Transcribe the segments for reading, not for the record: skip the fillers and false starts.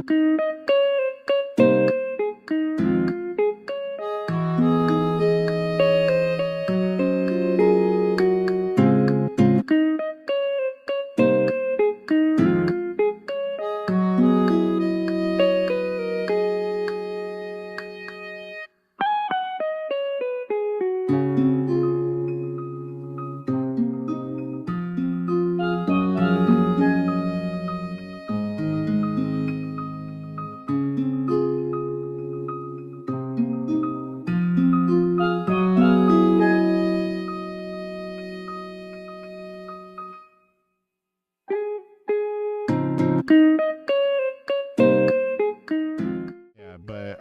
I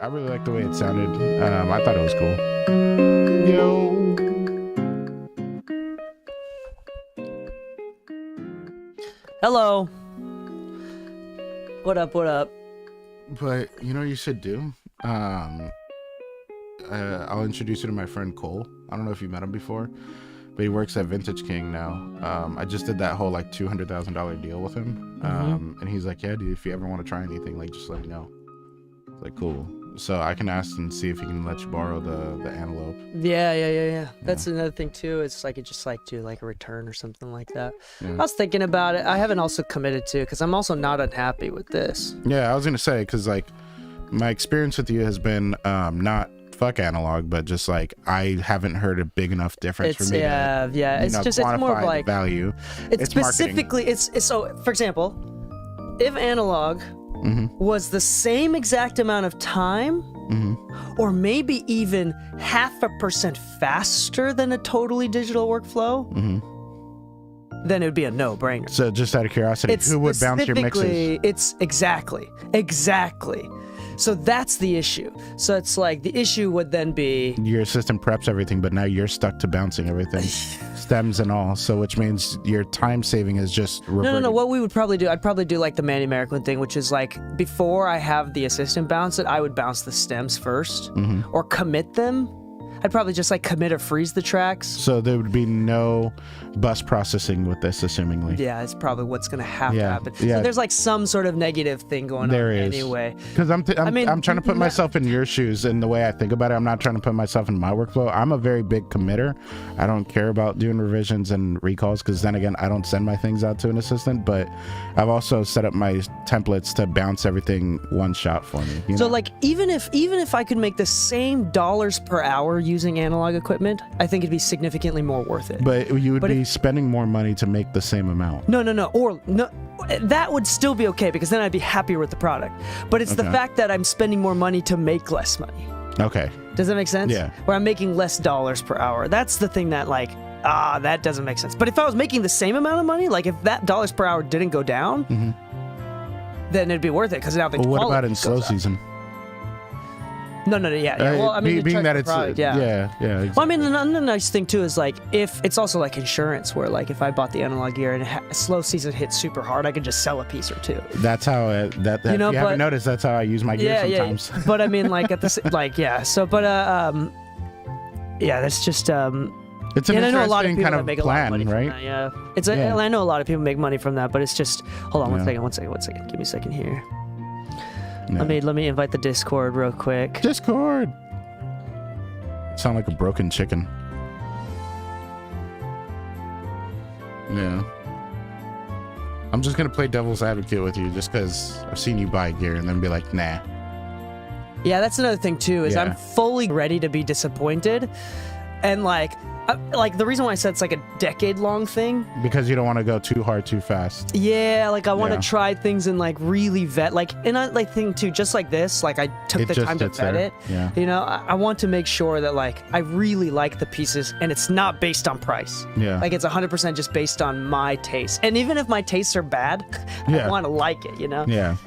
really like the way it sounded. I thought it was cool. Yo. Hello. What up? What up? But you know what you should do? I'll introduce you to my friend Cole. I don't know if you met him before, but he works at Vintage King now. I just did that whole like $200,000 deal with him. And he's like, yeah, dude, if you ever want to try anything, like just let me know. It's like, cool. So I can ask and see if he can let you borrow the antelope. Yeah. That's another thing too. It's like, it just like do like a return or something like that. Yeah. I was thinking about it. I haven't also committed to, because I'm also not unhappy with this. Yeah, I was gonna say, because like my experience with you has been not fuck analog, but just like I haven't heard a big enough difference for me. It's just, it's more of like value. It's specifically marketing. It's so, for example, if analog was the same exact amount of time, or maybe even 0.5% faster than a totally digital workflow, then it would be a no-brainer. So just out of curiosity, who would bounce your mixes? It's exactly. So that's the issue. So it's like the issue would then be your assistant preps everything, but now you're stuck to bouncing everything, stems and all. So which means your time saving is just reverting. No. What we would probably do, I'd probably do like the Manny American thing, which is like before I have the assistant bounce it, I would bounce the stems first or commit them. I'd probably just like commit or freeze the tracks. So there would be no bus processing with this, assumingly. Yeah, it's probably what's going to have to happen. Yeah. So there's like some sort of negative thing going on anyway. Because I'm trying to put myself in your shoes, and the way I think about it, I'm not trying to put myself in my workflow. I'm a very big committer. I don't care about doing revisions and recalls, because then again, I don't send my things out to an assistant, but I've also set up my templates to bounce everything one shot for me. You know? Like even if I could make the same dollars per hour using analog equipment, I think it'd be significantly more worth it. But you would be spending more money to make the same amount. No. That would still be okay, because then I'd be happier with the product. But it's the fact that I'm spending more money to make less money. Okay. Does that make sense? Yeah. Where I'm making less dollars per hour. That's the thing that like, that doesn't make sense. But if I was making the same amount of money, like if that dollars per hour didn't go down, then it'd be worth it, because now the quality what about in goes slow up. season? No, yeah. Well, I mean, being that it's product, exactly. Well, I mean, another nice thing too is like if it's also like insurance, where like if I bought the analog gear and a slow season hit super hard, I could just sell a piece or two. That's how if you haven't noticed, that's how I use my gear sometimes. Yeah. But I mean, like at the So, but that's just It's an and I know a lot of interesting people kind that of make a lot of plan, money from right? that, yeah. I know a lot of people make money from that, but it's just hold on one second. Give me a second here. No. Let me invite the Discord real quick. Discord. Sound like a broken chicken. Yeah. I'm just gonna play devil's advocate with you, just because I've seen you buy gear and then be like, nah. Yeah, that's another thing too, is I'm fully ready to be disappointed, and like the reason why I said it's like a decade-long thing. Because you don't want to go too hard, too fast. Yeah, like I want to try things and like really vet, like, and I like think too, just like this, like I took the time to vet it. Yeah. You know, I want to make sure that like I really like the pieces, and it's not based on price. Yeah. Like it's 100% just based on my taste, and even if my tastes are bad, I want to like it. You know. Yeah.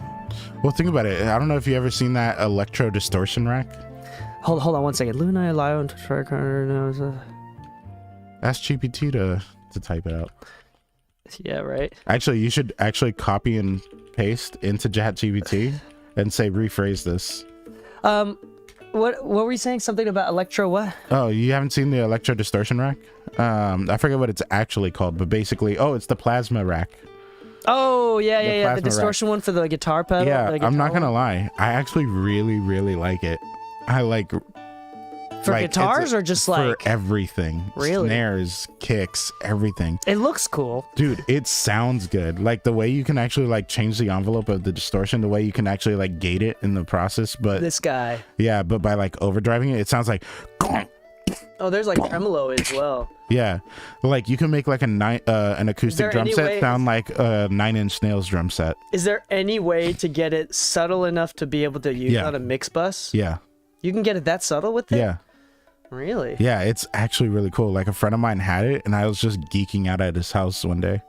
Well, think about it. I don't know if you ever seen that electro distortion rack. Hold on one second. Luna Lion Tricorder knows. Ask GPT to type it out. Yeah, right. Actually, you should actually copy and paste into ChatGPT and say rephrase this. What were you saying? Something about electro what? Oh, you haven't seen the electro distortion rack? I forget what it's actually called, but basically, it's the plasma rack. Oh yeah, The yeah, yeah. The plasma rack. distortion one for the guitar pedal. Yeah, the I'm guitar not gonna one? lie. I actually really, really like it. I like For like, it's guitars or just for like everything. Really? Snares, kicks, everything. it looks cool. Dude, it sounds good. Like the way you can actually like change the envelope of the distortion, the way you can actually like gate it in the process. But This guy. yeah, but by like overdriving it, it sounds like Oh, there's like tremolo as well. yeah, like you can make like an acoustic there drum any set way- sound like a 9 Inch Nails drum set. Is there any way to get it subtle enough to be able to use Yeah. on a mix bus? Yeah, You can get it that subtle with it? yeah, Really? yeah. It's actually really cool. Like a friend of mine had it, and I was just geeking out at his house one day.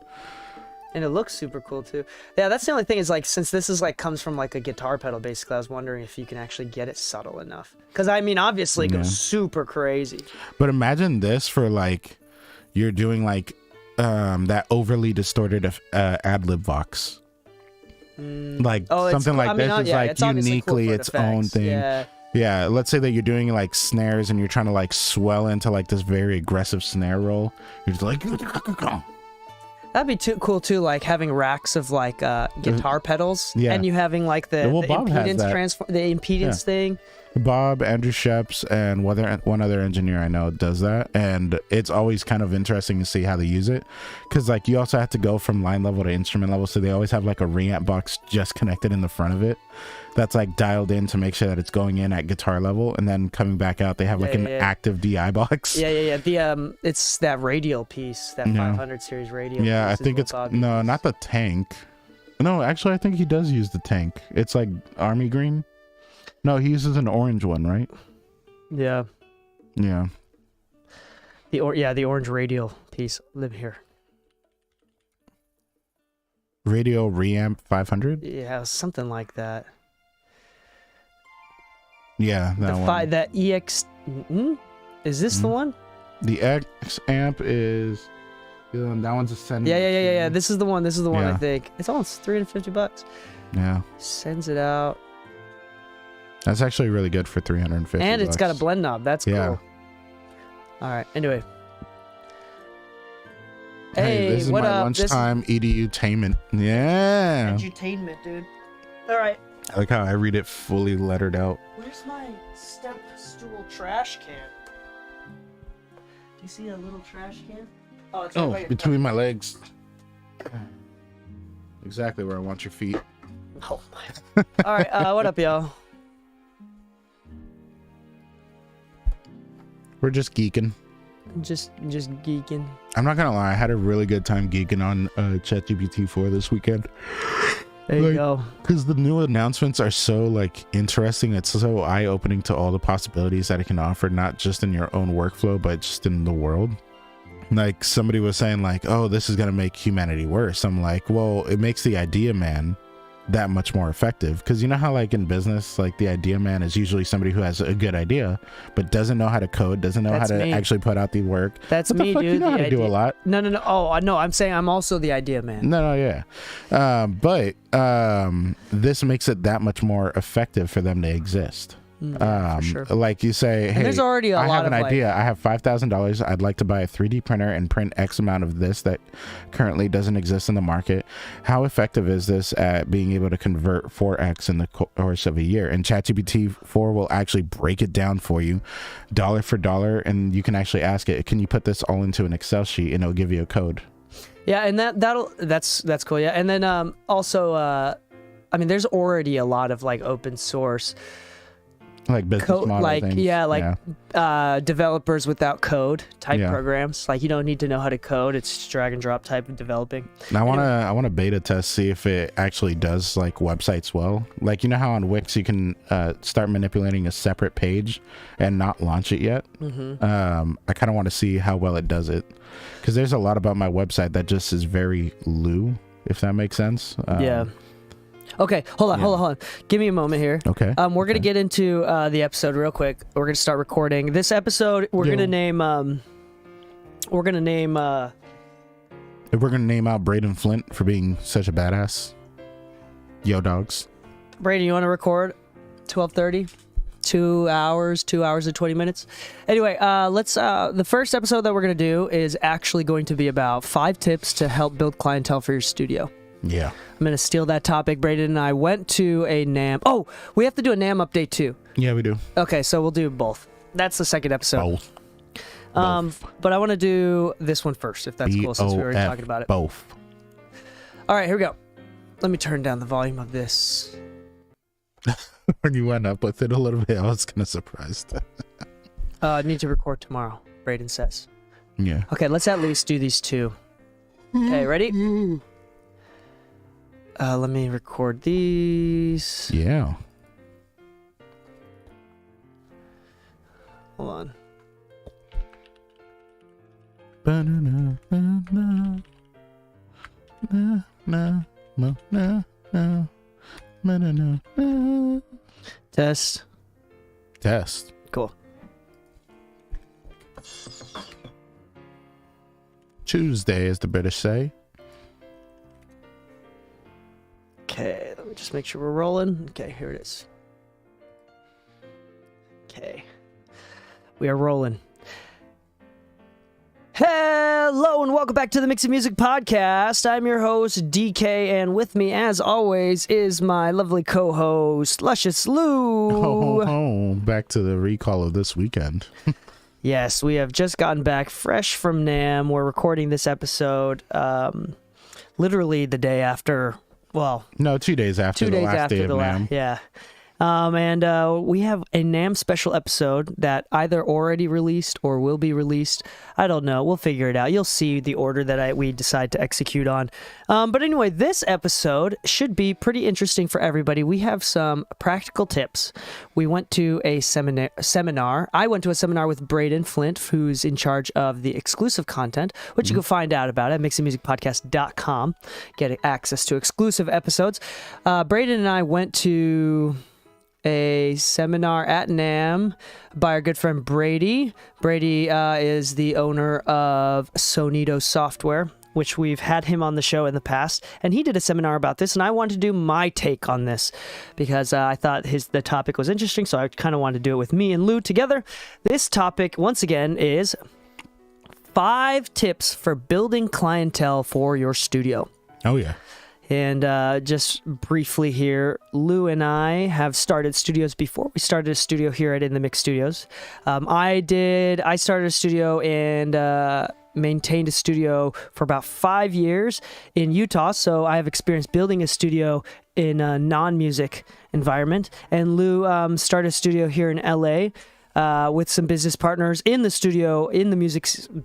And it looks super cool too. Yeah, that's the only thing is like since this is like comes from like a guitar pedal basically, I was wondering if you can actually get it subtle enough. Cuz I mean obviously it Yeah. goes super crazy. But imagine this for like you're doing like that overly distorted ad lib vox. Like Oh, it's something cool. like I mean, this is yeah, like it's obviously cool uniquely for its effects. own thing. Yeah. Yeah, let's say that you're doing like snares and you're trying to like swell into like this very aggressive snare roll. You're just like That'd be too cool too, like having racks of like guitar pedals, Yeah. and you having like the Well, Bob has impedance that. the impedance thing. Bob, Andrew Sheps, and one other engineer I know does that, and it's always kind of interesting to see how they use it, because like you also have to go from line level to instrument level, so they always have like a reamp box just connected in the front of it, that's like dialed in to make sure that it's going in at guitar level, and then coming back out they have like an Yeah. active DI box. Yeah, yeah, yeah. The it's that radial piece, that Yeah. 500 series radial. Yeah, I piece is think what it's Bob no, uses. not the tank. No, actually, I think he does use the tank. It's like army green. No, he uses an orange one, right? Yeah. Yeah. The orange radial piece. Live here. Radio Reamp 500. Yeah, something like that. Yeah, that one. That EX. Is this the one? The X amp is that one's a send. Yeah. This is the one. This is the one. I Yeah. think it's almost $350. Yeah, Sends it out, that's actually really good for 350. and it's got a bucks. blend knob. That's Yeah. cool. All right. Anyway. Hey, this is what my up? lunchtime edutainment. Yeah, Edutainment, dude. All right. I like how I read it fully lettered out. Where's my step stool trash can? Do you see a little trash can? Oh, it's Oh, right by between my legs. Exactly where I want your feet. Oh my. All right. What up, y'all? We're just geeking. Just geeking. I'm not gonna lie, I had a really good time geeking on ChatGPT 4 this weekend. There you Like- go. Because the new announcements are so like interesting. It's so eye-opening to all the possibilities that it can offer, not just in your own workflow, but just in the world. Like somebody was saying like, oh, this is gonna make humanity worse. I'm like, well, it makes the idea man that much more effective, because you know how like in business, like the idea man is usually somebody who has a good idea but doesn't know how to code, doesn't know That's how to me. actually put out the work. That's What the me, fuck? dude. You know how the to do a idea- lot. No. Oh, no. I'm saying I'm also the idea man. No, yeah. But this makes it that much more effective for them to exist. For sure. Like you say, hey, there's already a I lot have an of, like- idea. I have $5,000. I'd like to buy a 3D printer and print X amount of this that currently doesn't exist in the market. How effective is this at being able to convert 4X in the course of a year? And ChatGPT 4 will actually break it down for you dollar for dollar, and you can actually ask it, can you put this all into an Excel sheet, and it'll give you a code. Yeah, and that's cool. Yeah, and then also, I mean, there's already a lot of like open source Like business model like things. developers without code type Yeah. programs. Like you don't need to know how to code. It's just drag and drop type of developing. And I want to beta test, see if it actually does like websites well. Like, you know how on Wix you can start manipulating a separate page and not launch it yet. I kind of want to see how well it does it, because there's a lot about my website that just is very loo, if that makes sense. Yeah. Okay, hold on. Give me a moment here. Okay. We're gonna get into the episode real quick. We're gonna start recording this episode. We're gonna name. We're gonna name. If we're gonna name out Braden Flint for being such a badass. Yo, dogs. Brady, you want to record 12:30? 2 hours and 20 minutes. Anyway, let's. The first episode that we're gonna do is actually going to be about 5 tips to help build clientele for your studio. Yeah. I'm going to steal that topic. Braden and I went to a NAMM. Oh, we have to do a NAMM update too. Yeah, we do. Okay, so we'll do both. That's the second episode. Both. But I want to do this one first, if that's cool, since we were already talking about it. Both. All right, here we go. Let me turn down the volume of this. When you went up with it a little bit, I was kind of surprised. I need to record tomorrow, Braden says. Yeah. Okay, let's at least do these two. Okay, ready? Let me record these. Yeah. Hold on. Ba-na-na, na-na, na-na, na-na, na-na, na-na. Test. Test. Cool. Tuesday, as the British say. Okay, let me just make sure we're rolling. Okay, here it is. Okay. We are rolling. Hello and welcome back to the Mix of Music Podcast. I'm your host, DK, and with me, as always, is my lovely co-host, Luscious Lou. Oh, back to the recall of this weekend. Yes, we have just gotten back fresh from NAMM. We're recording this episode literally the day after, well... No, 2 days after the last day of NAMM. Yeah. And we have a NAMM special episode that either already released or will be released. I don't know. We'll figure it out. You'll see the order that we decide to execute on. But anyway, this episode should be pretty interesting for everybody. We have some practical tips. We went to a seminar. I went to a seminar with Braden Flint, who's in charge of the exclusive content, which you can find out about at mixingmusicpodcast.com. Get access to exclusive episodes. Braden and I went to a seminar at NAMM by our good friend Brady. Brady is the owner of Sonido Software, which we've had him on the show in the past, and he did a seminar about this, and I wanted to do my take on this because I thought the topic was interesting, so I kind of wanted to do it with me and Lou together. This topic, once again, is 5 tips for building clientele for your studio. Oh, yeah. And just briefly here, Lou and I have started studios before. We started a studio here at In the Mix Studios. I started a studio and maintained a studio for about 5 years in Utah. So I have experience building a studio in a non-music environment. And Lou started a studio here in LA with some business partners in the studio in the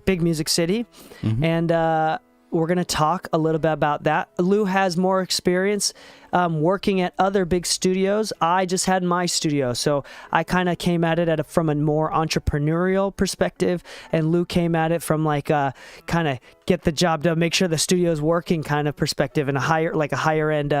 big music city. Mm-hmm. And we're going to talk a little bit about that. Lou has more experience working at other big studios. I just had my studio, so I kind of came at it from a more entrepreneurial perspective, and Lou came at it from like a kind of get the job done, make sure the studio's working kind of perspective, and a higher end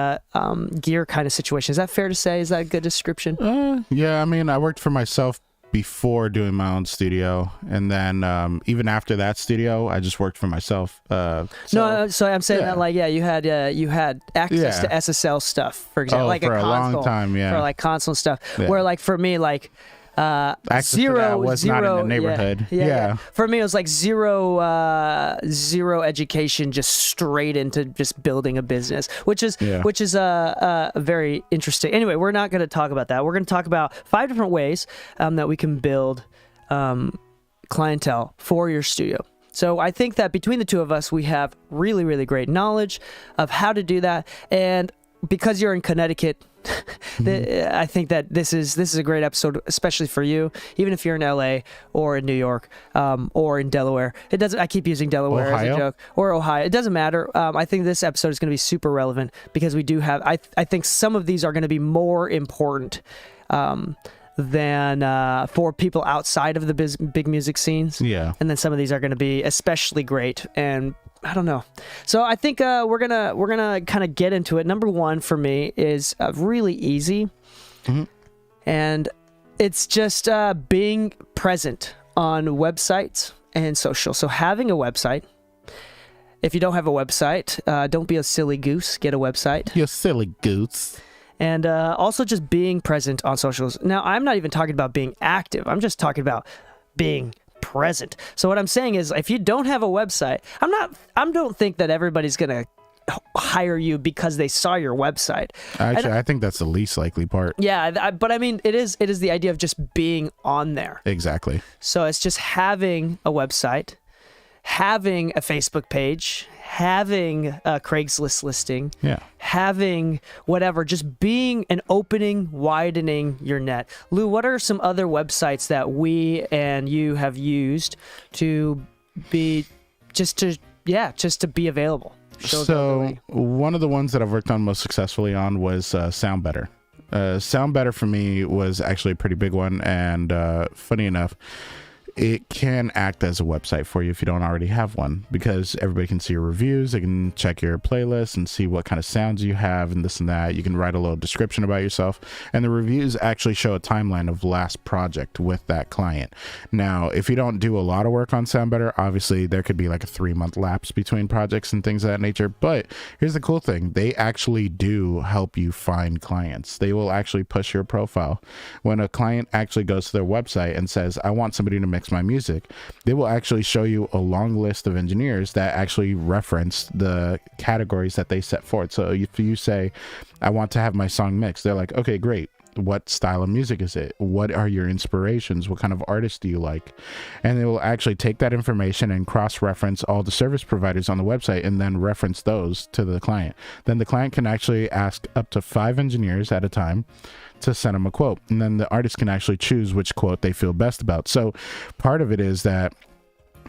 gear kind of situation. Is that fair to say? Is that a good description? Yeah, I mean, I worked for myself before doing my own studio, and then even after that studio, I just worked for myself. So I'm saying that you had access to SSL stuff, for example, like for a console, long time, yeah, for like console stuff. Yeah. Where like for me, like access to that was not in the neighborhood. Yeah. For me, it was like zero education, just straight into just building a business, which is very interesting. Anyway, we're not going to talk about that. We're going to talk about 5 different ways that we can build clientele for your studio. So I think that between the two of us, we have really, really great knowledge of how to do that. And because you're in Connecticut, I think that this is a great episode, especially for you, even if you're in LA or in New York or in Delaware. It doesn't. I keep using Delaware as a joke, or Ohio. It doesn't matter. I think this episode is going to be super relevant because we do have. I think some of these are going to be more important than for people outside of the big music scenes. Yeah. And then some of these are going to be especially great, and I don't know. So I think we're gonna kind of get into it. Number 1 for me is really easy, and it's just being present on websites and social. So having a website. If you don't have a website, don't be a silly goose. Get a website. You silly goose. And also just being present on socials. Now, I'm not even talking about being active. I'm just talking about being present. So what I'm saying is, if you don't have a website, I don't think that everybody's gonna hire you because they saw your website. Actually, I think that's the least likely part. Yeah, but I mean, it is the idea of just being on there. Exactly. So it's just having a website, having a Facebook page, having a Craigslist listing, having whatever, just being and widening your net. Lou, what are some other websites that we and you have used to be just to be available? So one of the ones that I've worked on most successfully on was SoundBetter. SoundBetter for me was actually a pretty big one, and funny enough, it can act as a website for you if you don't already have one, because everybody can see your reviews, they can check your playlist and see what kind of sounds you have and this and that. You can write a little description about yourself, and the reviews actually show a timeline of last project with that client. Now, if you don't do a lot of work on SoundBetter, obviously there could be like a 3-month lapse between projects and things of that nature, but here's the cool thing. They actually do help you find clients. They will actually push your profile. When a client actually goes to their website and says, I want somebody to mix my music, they will actually show you a long list of engineers that actually reference the categories that they set forth. So if you say, I want to have my song mixed, they're like, okay, great. What style of music is it? What are your inspirations? What kind of artists do you like? And they will actually take that information and cross-reference all the service providers on the website and then reference those to the client. Then the client can actually ask up to 5 engineers at a time to send them a quote. And then the artist can actually choose which quote they feel best about. So part of it is that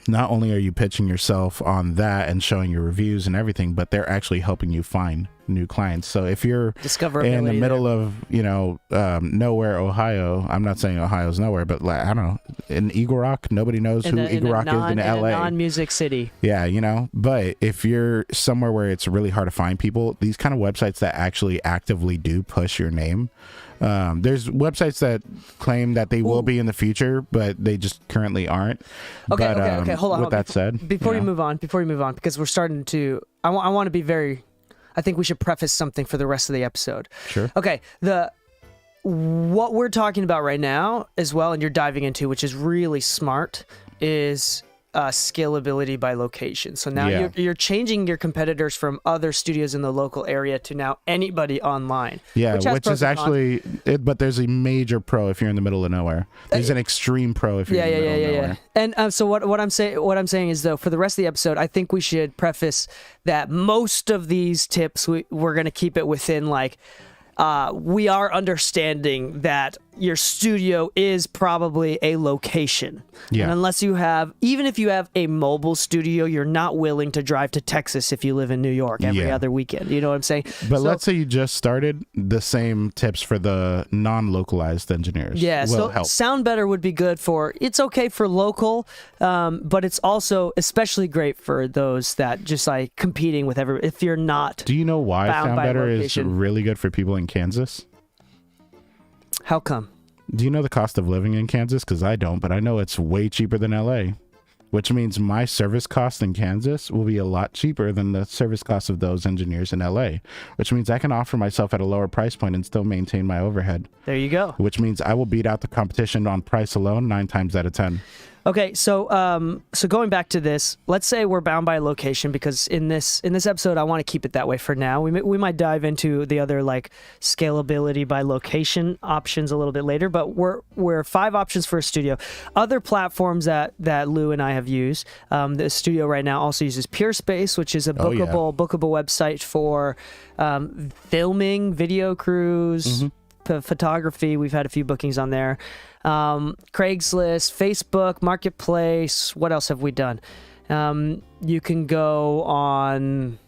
not only are you pitching yourself on that and showing your reviews and everything, but they're actually helping you find new clients. So if you're in the middle of, nowhere, Ohio, I'm not saying Ohio's nowhere, but like, I don't know, in Eagle Rock, nobody knows who Eagle Rock is in LA. Non-music city. Yeah, but if you're somewhere where it's really hard to find people, these kind of websites that actually actively do push your name, there's websites that claim that they will be in the future, but they just currently aren't. Okay. Hold on. With that said, before you move on, because we're starting to, I want to be very, I think we should preface something for the rest of the episode. Sure. Okay. What we're talking about right now as well, and you're diving into, which is really smart, is scalability by location. So now you're changing your competitors from other studios in the local area to now anybody online. Yeah, which is actually, but there's a major pro if you're in the middle of nowhere. There's an extreme pro if you're in the middle of nowhere. And so what I'm saying is, though, for the rest of the episode, I think we should preface that most of these tips we're going to keep it within like. We are understanding that your studio is probably a location. Yeah. And unless even if you have a mobile studio, you're not willing to drive to Texas if you live in New York every other weekend. You know what I'm saying? But let's say you just started, the same tips for the non-localized engineers. Yeah, will help. SoundBetter would be good it's okay for local, but it's also especially great for those that just like competing with everybody. If you're not. Do you know why SoundBetter is really good for people in Kansas? How come? Do you know the cost of living in Kansas? Because I don't, but I know it's way cheaper than LA, which means my service cost in Kansas will be a lot cheaper than the service cost of those engineers in LA, which means I can offer myself at a lower price point and still maintain my overhead. There you go. Which means I will beat out the competition on price alone 9 times out of 10. Okay, so going back to this, let's say we're bound by location, because in this episode I want to keep it that way for now. We might dive into the other like scalability by location options a little bit later, but we're 5 options for a studio. Other platforms that Lou and I have used. The studio right now also uses PureSpace, which is a bookable website for filming, video crews, photography. We've had a few bookings on there. Craigslist, Facebook, Marketplace. What else have we done? You can go on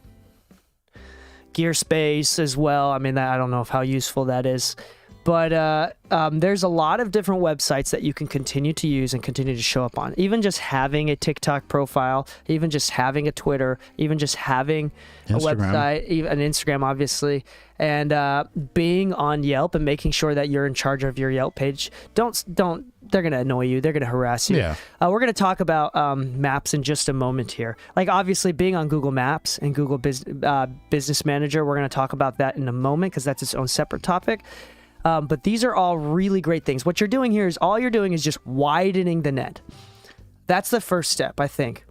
Gearspace as well. I mean, I don't know how useful that is. But there's a lot of different websites that you can continue to use and continue to show up on. Even just having a TikTok profile, even just having a Twitter, even just having a website, even an Instagram, obviously, and being on Yelp and making sure that you're in charge of your Yelp page. Don't. They're gonna annoy you. They're gonna harass you. Yeah. We're gonna talk about maps in just a moment here. Like obviously being on Google Maps and Google Business Manager. We're gonna talk about that in a moment because that's its own separate topic. But these are all really great things. What you're doing here is just widening the net. That's the first step, I think.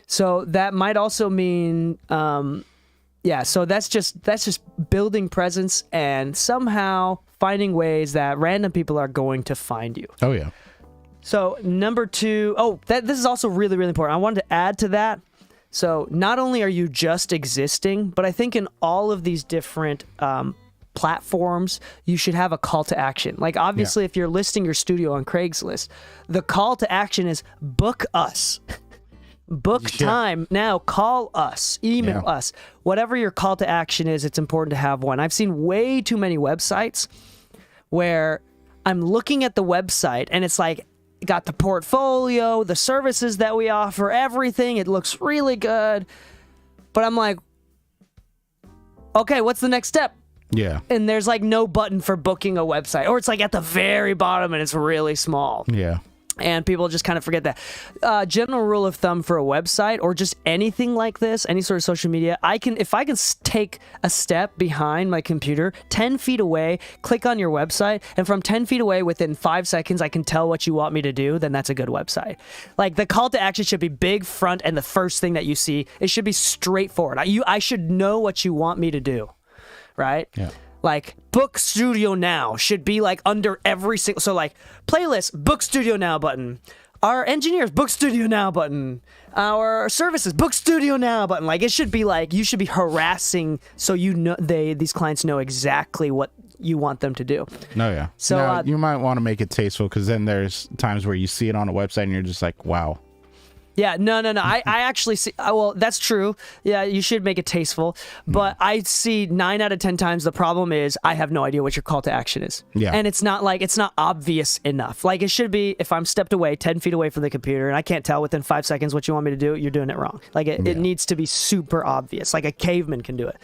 So that might also mean yeah, so that's just building presence and somehow finding ways that random people are going to find you. Oh yeah. So number 2, this is also really, really important. I wanted to add to that. So not only are you just existing, but I think in all of these different platforms, you should have a call to action. Like obviously, if you're listing your studio on Craigslist, the call to action is book us. Book time now, call us, email us. Whatever your call to action is, it's important to have one. I've seen way too many websites where I'm looking at the website and it's like, got the portfolio, the services that we offer, everything. It looks really good. But I'm like, okay, what's the next step? Yeah. And there's like no button for booking a website, or it's like at the very bottom and it's really small. Yeah. And people just kind of forget that. General rule of thumb for a website or just anything like this, any sort of social media, if I can take a step behind my computer, 10 feet away, click on your website, and from 10 feet away within 5 seconds, I can tell what you want me to do, then that's a good website. Like the call to action should be big front and the first thing that you see. It should be straightforward. I should know what you want me to do, right? Yeah. Like book studio now should be like under every single, so like playlist, book studio now button, our engineers, book studio now button, our services, book studio now button. Like it should be like, you should be harassing so you know these clients know exactly what you want them to do. No, yeah. So now, you might want to make it tasteful, because then there's times where you see it on a website and you're just like, wow. Yeah, no. I actually see. Well, that's true. Yeah, you should make it tasteful. But I see 9 out of 10 times the problem is I have no idea what your call to action is. Yeah. And it's not obvious enough. Like it should be, if I'm stepped away 10 feet away from the computer and I can't tell within 5 seconds what you want me to do, you're doing it wrong. Like it needs to be super obvious. Like a caveman can do it.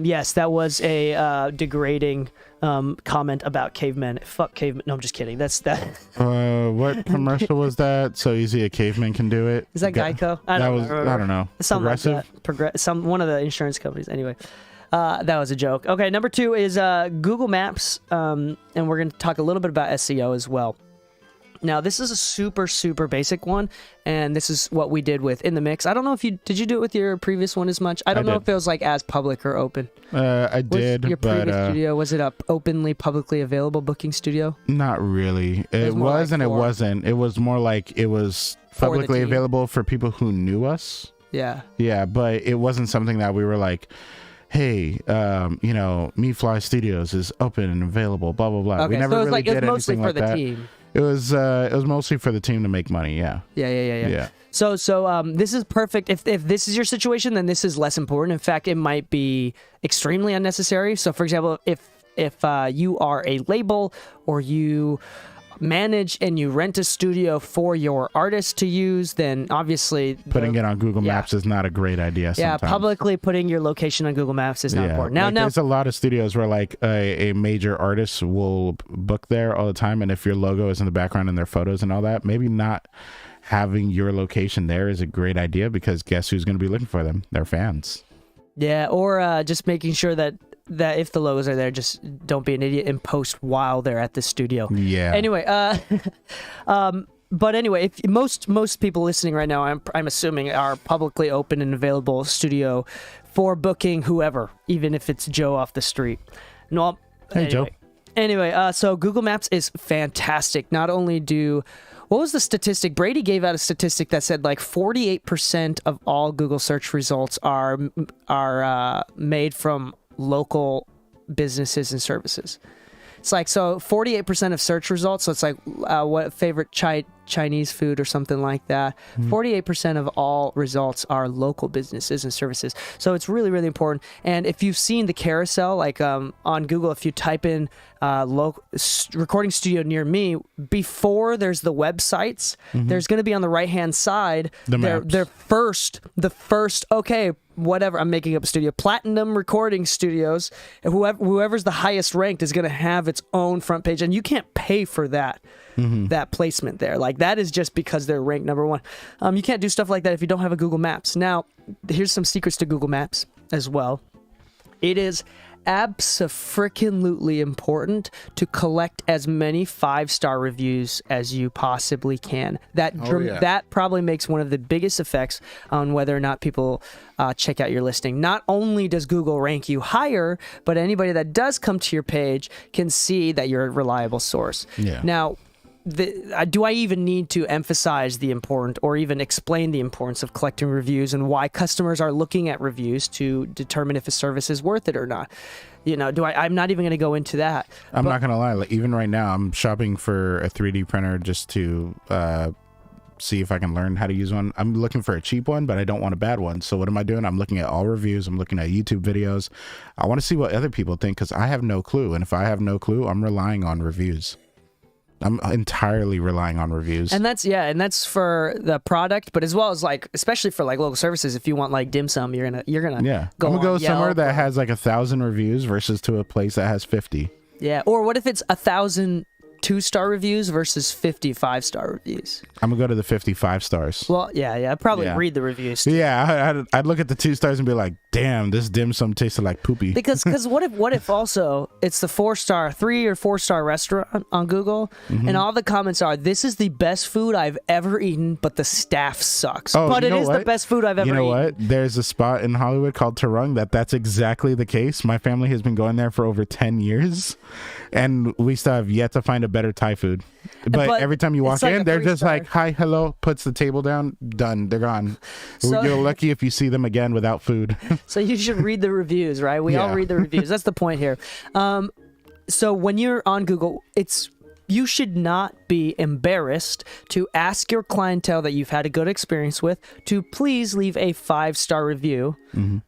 Yes, that was a degrading comment about cavemen. Fuck cavemen. No, I'm just kidding. That's that. What commercial was that? So easy a caveman can do it. Is that Geico? I don't know. Something like that. One of the insurance companies. Anyway, that was a joke. Okay, number 2 is Google Maps, and we're going to talk a little bit about SEO as well. Now, this is a super, super basic one, and this is what we did with In the Mix. I don't know if did you do it with your previous one as much? I don't know if it was like as public or open. I did, your previous studio, was it a openly, publicly available booking studio? Not really. It was and it wasn't. It was more like it was publicly available for people who knew us. Yeah. Yeah, but it wasn't something that we were like, hey, Me Fly Studios is open and available, blah, blah, blah. Okay, we never so it was really did mostly anything for like the that. team. It was mostly for the team to make money. Yeah. Yeah. So this is perfect. If this is your situation, then this is less important. In fact, it might be extremely unnecessary. So, for example, if you are a label or you manage and you rent a studio for your artist to use, then obviously putting it on Google Maps is not a great idea. Yeah, sometimes. Publicly putting your location on Google Maps is not important. Now, there's a lot of studios where like a major artist will book there all the time, and if your logo is in the background and their photos and all that, maybe not having your location there is a great idea, because guess who's going to be looking for them? Their fans. Yeah, or just making sure that if the logos are there, just don't be an idiot and post while they're at the studio. Yeah. Anyway, but anyway, if most people listening right now, I'm assuming, are publicly open and available studio for booking whoever, even if it's Joe off the street. No. Hey, Joe. Anyway, so Google Maps is fantastic. Not only what was the statistic? Brady gave out a statistic that said like 48% of all Google search results are made from local businesses and services. It's like, so 48% of search results, so it's like what favorite Chinese food or something like that. 48% of all results are local businesses and services. So it's really, really important. And if you've seen the carousel, like on Google, if you type in recording studio near me, before there's the websites, there's going to be on the right-hand side, the first, okay, whatever, I'm making up a studio, Platinum Recording Studios, and whoever's the highest ranked is going to have its own front page, and you can't pay for that placement there. Like, that is just because they're ranked number 1. You can't do stuff like that if you don't have a Google Maps. Now, here's some secrets to Google Maps as well. It is abso-freaking-lutely important to collect as many 5-star reviews as you possibly can. That probably makes one of the biggest effects on whether or not people check out your listing. Not only does Google rank you higher, but anybody that does come to your page can see that you're a reliable source. Yeah. Now, do I even need to emphasize the important or even explain the importance of collecting reviews and why customers are looking at reviews to determine if a service is worth it or not? I'm not even going to go into that. I'm not going to lie. Like, even right now, I'm shopping for a 3D printer just to see if I can learn how to use one. I'm looking for a cheap one, but I don't want a bad one. So what am I doing? I'm looking at all reviews. I'm looking at YouTube videos. I want to see what other people think because I have no clue. And if I have no clue, I'm relying on reviews. I'm entirely relying on reviews. And that's for the product, but as well as like, especially for like local services, if you want like dim sum, you're gonna go somewhere that has like 1,000 reviews versus to a place that has 50. Yeah. Or what if it's 1,000 2-star reviews versus 50 5-star reviews? I'm gonna go to the 55 stars. Well, yeah, I'd probably read the reviews too. Yeah, I'd look at the 2 stars and be like, damn, this dim sum tasted like poopy. Because what if also it's the 4-star, 3 or 4-star restaurant on Google, and all the comments are, this is the best food I've ever eaten, but the staff sucks. But it is the best food I've ever eaten. You know what? There's a spot in Hollywood called Turung that's exactly the case. My family has been going there for over 10 years, and we still have yet to find a better Thai food. But every time you walk in, they're just like, hi, hello, puts the table down, done, they're gone. So, you're lucky if you see them again without food. So you should read the reviews, right? We all read the reviews. That's the point here. So when you're on Google, you should not be embarrassed to ask your clientele that you've had a good experience with to please leave a 5-star review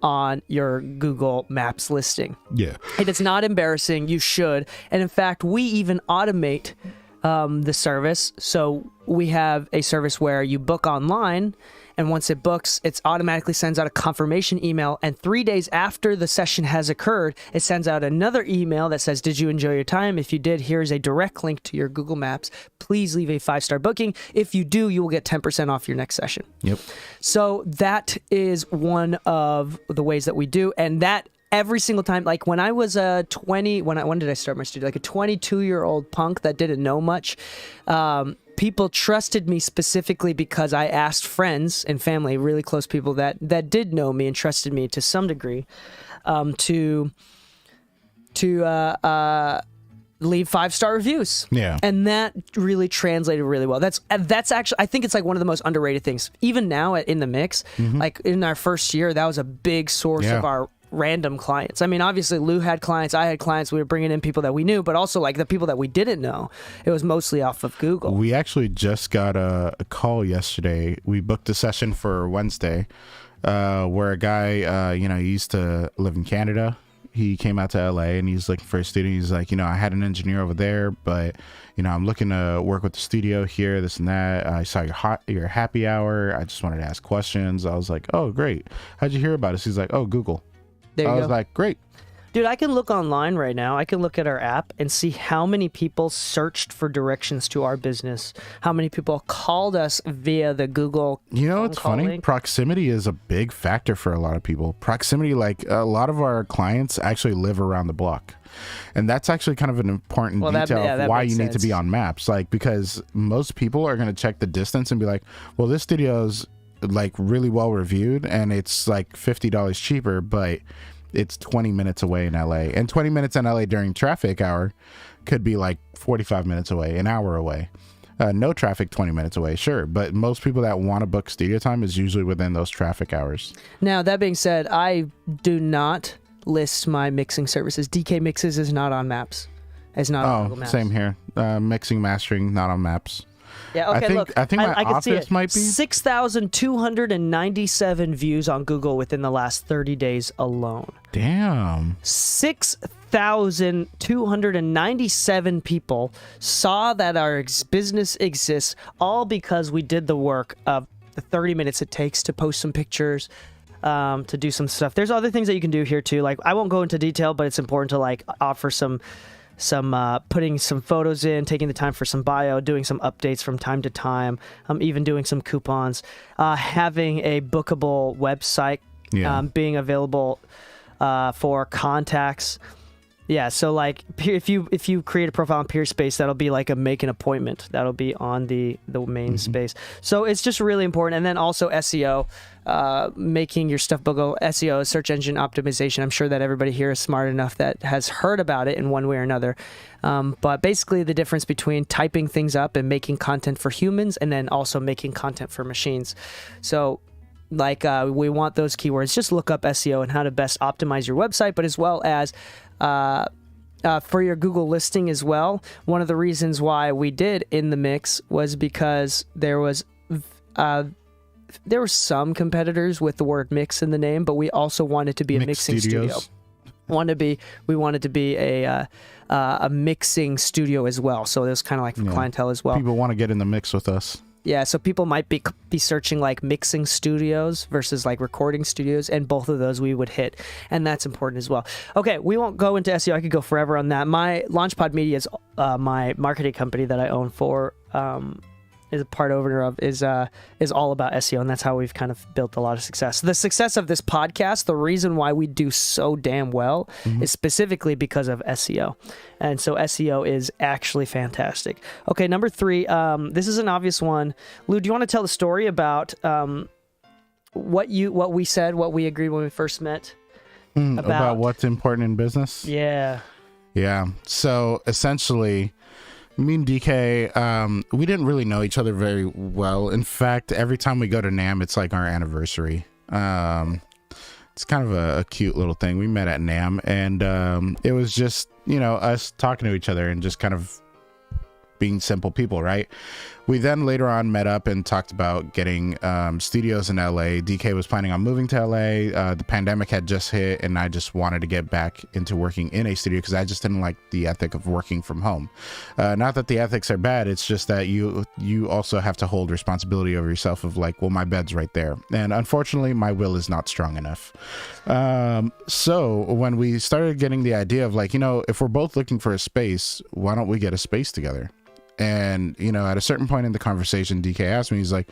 on your Google Maps listing. Yeah. It is not embarrassing. You should. And in fact, we even automate the service. So we have a service where you book online, and once it books, it automatically sends out a confirmation email. And 3 days after the session has occurred, it sends out another email that says, did you enjoy your time? If you did, here's a direct link to your Google Maps. Please leave a 5-star booking. If you do, you will get 10% off your next session. Yep. So that is one of the ways that we do. And that every single time, like when I was when did I start my studio? Like a 22-year-old punk that didn't know much. People trusted me specifically because I asked friends and family, really close people that did know me and trusted me to some degree, to leave 5-star reviews. Yeah. And that really translated really well. That's actually, I think it's like one of the most underrated things. Even now in the mix, like in our first year, that was a big source of our random clients. I mean, obviously Lou had clients, I had clients, we were bringing in people that we knew, but also like the people that we didn't know, it was mostly off of Google. We actually just got a call yesterday. We booked a session for Wednesday where a guy, he used to live in Canada. He came out to LA and he's looking for a studio. He's like, I had an engineer over there, but I'm looking to work with the studio here, this and that. I saw your happy hour. I just wanted to ask questions. I was like, oh, great. How'd you hear about us? He's like, oh, Google. There you go. I was like, great. Dude, I can look online right now. I can look at our app and see how many people searched for directions to our business, how many people called us via the Google. It's funny? Link. Proximity is a big factor for a lot of people. Proximity, like a lot of our clients actually live around the block. And that's actually kind of an important detail of why you need to be on maps. Like, because most people are going to check the distance and be like, well, this studio's like really well reviewed and it's like $50 cheaper, but it's 20 minutes away in LA, and 20 minutes in LA during traffic hour could be like 45 minutes away, an hour away. No traffic, 20 minutes away, sure, but most people that want to book studio time is usually within those traffic hours. Now, that being said, I do not list my mixing services. DK Mixes is not on Maps. It's not on Google Maps. Same here. Mixing, mastering, not on Maps. Yeah, okay, I think my office might be 6,297 views on Google within the last 30 days alone. Damn. 6,297 people saw that our business exists, all because we did the work of the 30 minutes it takes to post some pictures, to do some stuff. There's other things that you can do here too. Like, I won't go into detail, but it's important to like offer some putting some photos in, taking the time for some bio, doing some updates from time to time, even doing some coupons, having a bookable website, being available for contacts. Yeah, so like if you create a profile in Peerspace, that'll be like a make an appointment. That'll be on the main space. So it's just really important. And then also SEO, making your stuff go. SEO, search engine optimization. I'm sure that everybody here is smart enough that has heard about it in one way or another. But basically the difference between typing things up and making content for humans, and then also making content for machines. So like we want those keywords. Just look up SEO and how to best optimize your website, but as well as for your Google listing as well. One of the reasons why we did In the Mix was because there were some competitors with the word mix in the name, but we also wanted to be a mixing studio. We wanted to be a mixing studio as well. So it was kind of like for clientele as well. People want to get in the mix with us. Yeah, so people might be searching like mixing studios versus like recording studios, and both of those we would hit, and that's important as well. Okay, we won't go into SEO. I could go forever on that. My Launchpod Media is my marketing company that I own for is a part owner of is all about SEO, and that's how we've kind of built a lot of success. The success of this podcast, the reason why we do so damn well is specifically because of SEO. And so SEO is actually fantastic. Okay, number 3, this is an obvious one. Lou, do you want to tell the story about what we said, what we agreed when we first met? About what's important in business? Yeah. Yeah. So essentially, me and DK, we didn't really know each other very well. In fact, every time we go to NAMM, it's like our anniversary. It's kind of a cute little thing. We met at NAMM, and it was just, us talking to each other and just kind of being simple people, right? We then later on met up and talked about getting studios in LA. DK was planning on moving to LA. The pandemic had just hit, and I just wanted to get back into working in a studio because I just didn't like the ethic of working from home. Not that the ethics are bad, it's just that you also have to hold responsibility over yourself of like, well, my bed's right there. And unfortunately, my will is not strong enough. So when we started getting the idea of like, if we're both looking for a space, why don't we get a space together? And, at a certain point in the conversation, DK asked me, he's like,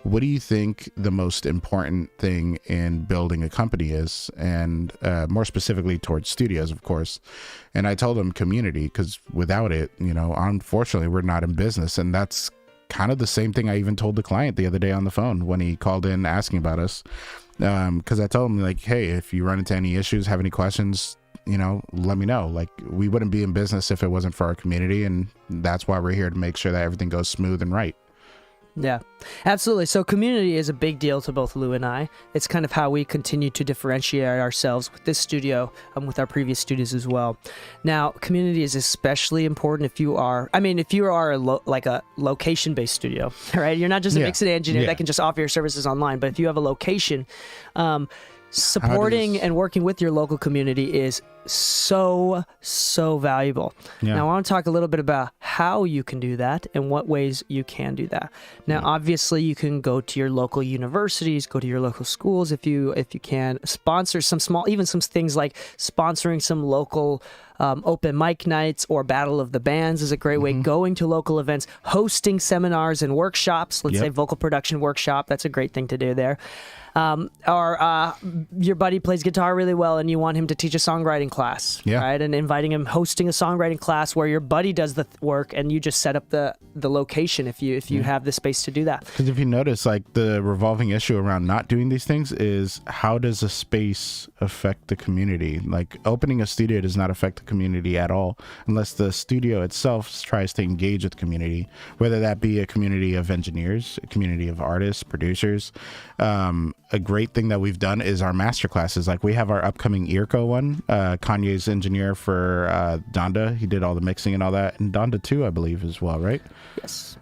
what do you think the most important thing in building a company is? And more specifically towards studios, of course. And I told him community, because without it, unfortunately, we're not in business. And that's kind of the same thing I even told the client the other day on the phone when he called in asking about us. Because I told him, like, hey, if you run into any issues, have any questions, let me know. Like, we wouldn't be in business if it wasn't for our community, and that's why we're here, to make sure that everything goes smooth and right. Yeah, absolutely. So community is a big deal to both Lou and I. It's kind of how we continue to differentiate ourselves with this studio and with our previous studios as well. Now, community is especially important if you are a location-based studio, right? You're not just a mixing engineer that can just offer your services online, but if you have a location, supporting and working with your local community is so valuable. Now I want to talk a little bit about how you can do that and what ways you can do that. Now obviously you can go to your local universities, go to your local schools if you can, sponsor some things like sponsoring some local open mic nights or battle of the bands is a great way. Going to local events, hosting seminars and workshops, let's say vocal production workshop, that's a great thing to do there. Or your buddy plays guitar really well and you want him to teach a songwriting class, right? And inviting him, hosting a songwriting class where your buddy does the work and you just set up the location if you have the space to do that. Because if you notice, like, the revolving issue around not doing these things is, how does a space affect the community? Like, opening a studio does not affect the community at all unless the studio itself tries to engage with the community, whether that be a community of engineers, a community of artists, producers. A great thing that we've done is our master classes. Like, we have our upcoming Irko one. Kanye's engineer for Donda. He did all the mixing and all that. And Donda 2, I believe, as well, right? Yes.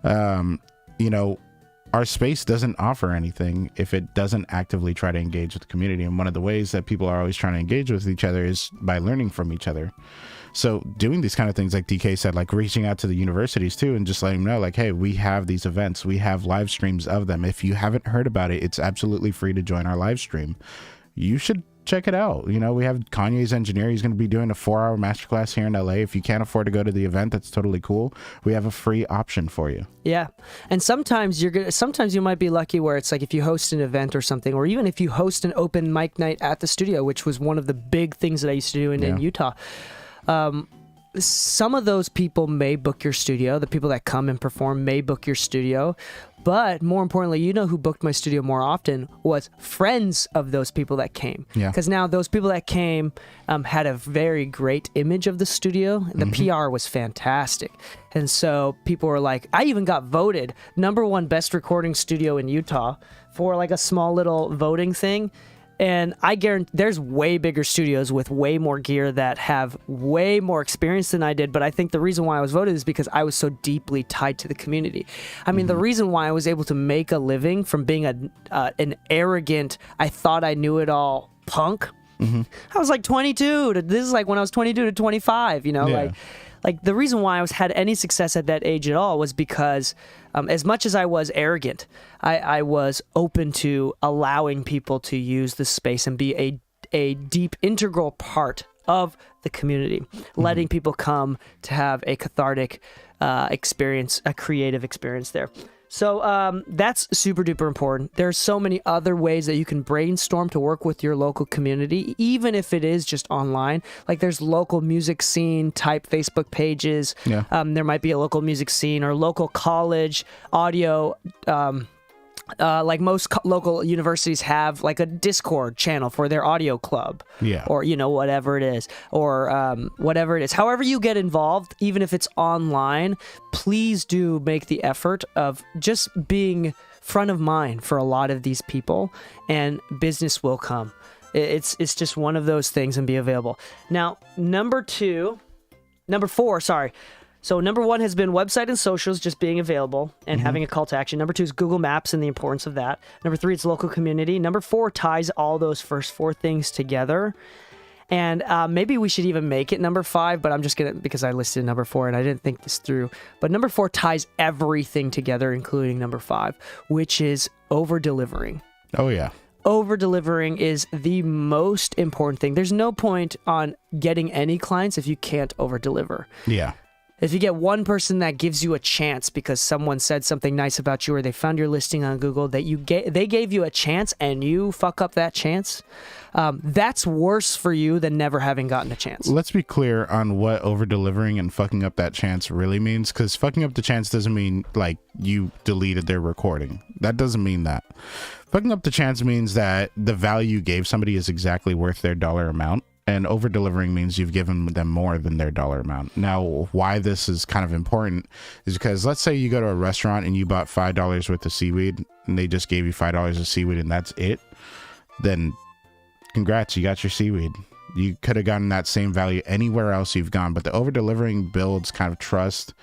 Our space doesn't offer anything if it doesn't actively try to engage with the community. And one of the ways that people are always trying to engage with each other is by learning from each other. So doing these kind of things, like DK said, like reaching out to the universities too, and just letting them know, like, hey, we have these events, we have live streams of them. If you haven't heard about it, it's absolutely free to join our live stream. You should check it out. You know, we have Kanye's engineer. He's going to be doing a 4-hour masterclass here in LA. If you can't afford to go to the event, that's totally cool. We have a free option for you. Yeah. And sometimes you might be lucky where it's like if you host an event or something, or even if you host an open mic night at the studio, which was one of the big things that I used to do in Utah. Some of those people may book your studio. The people that come and perform may book your studio. But more importantly, you know who booked my studio more often was friends of those people that came. Yeah. Because now those people that came had a very great image of the studio. The PR was fantastic. And so people were like, I even got voted #1 best recording studio in Utah for like a small little voting thing. And I guarantee there's way bigger studios with way more gear that have way more experience than I did. But I think the reason why I was voted is because I was so deeply tied to the community. I mean, the reason why I was able to make a living from being an arrogant, I thought I knew it all punk. I was like 22. This is like when I was 22 to 25, you know, like the reason why I had any success at that age at all was because as much as I was arrogant, I was open to allowing people to use the space and be a deep integral part of the community, letting people come to have a cathartic experience, a creative experience there. So that's super duper important. There's so many other ways that you can brainstorm to work with your local community, even if it is just online. Like there's local music scene type Facebook pages. Yeah. There might be a local music scene or local college audio. Like most local universities have like a Discord channel for their audio club, or you know whatever it is, or whatever it is. However you get involved, even if it's online, please do make the effort of just being front of mind for a lot of these people, and business will come. It's just one of those things, and be available. Now, number 4, sorry. So #1 has been website and socials just being available and having a call to action. #2 is Google Maps and the importance of that. #3, it's local community. #4 ties all those first 4 things together. And maybe we should even make it #5, but I'm just going to, because I listed #4 and I didn't think this through. But #4 ties everything together, including #5, which is over-delivering. Oh, yeah. Over-delivering is the most important thing. There's no point on getting any clients if you can't over-deliver. Yeah. If you get one person that gives you a chance because someone said something nice about you or they found your listing on Google, that they gave you a chance and you fuck up that chance, that's worse for you than never having gotten a chance. Let's be clear on what over-delivering and fucking up that chance really means, because fucking up the chance doesn't mean like you deleted their recording. That doesn't mean that. Fucking up the chance means that the value you gave somebody is exactly worth their dollar amount. And over-delivering means you've given them more than their dollar amount. Now, why this is kind of important is because let's say you go to a restaurant and you bought $5 worth of seaweed and they just gave you $5 of seaweed and that's it. Then congrats, you got your seaweed. You could have gotten that same value anywhere else you've gone, but the over-delivering builds kind of trust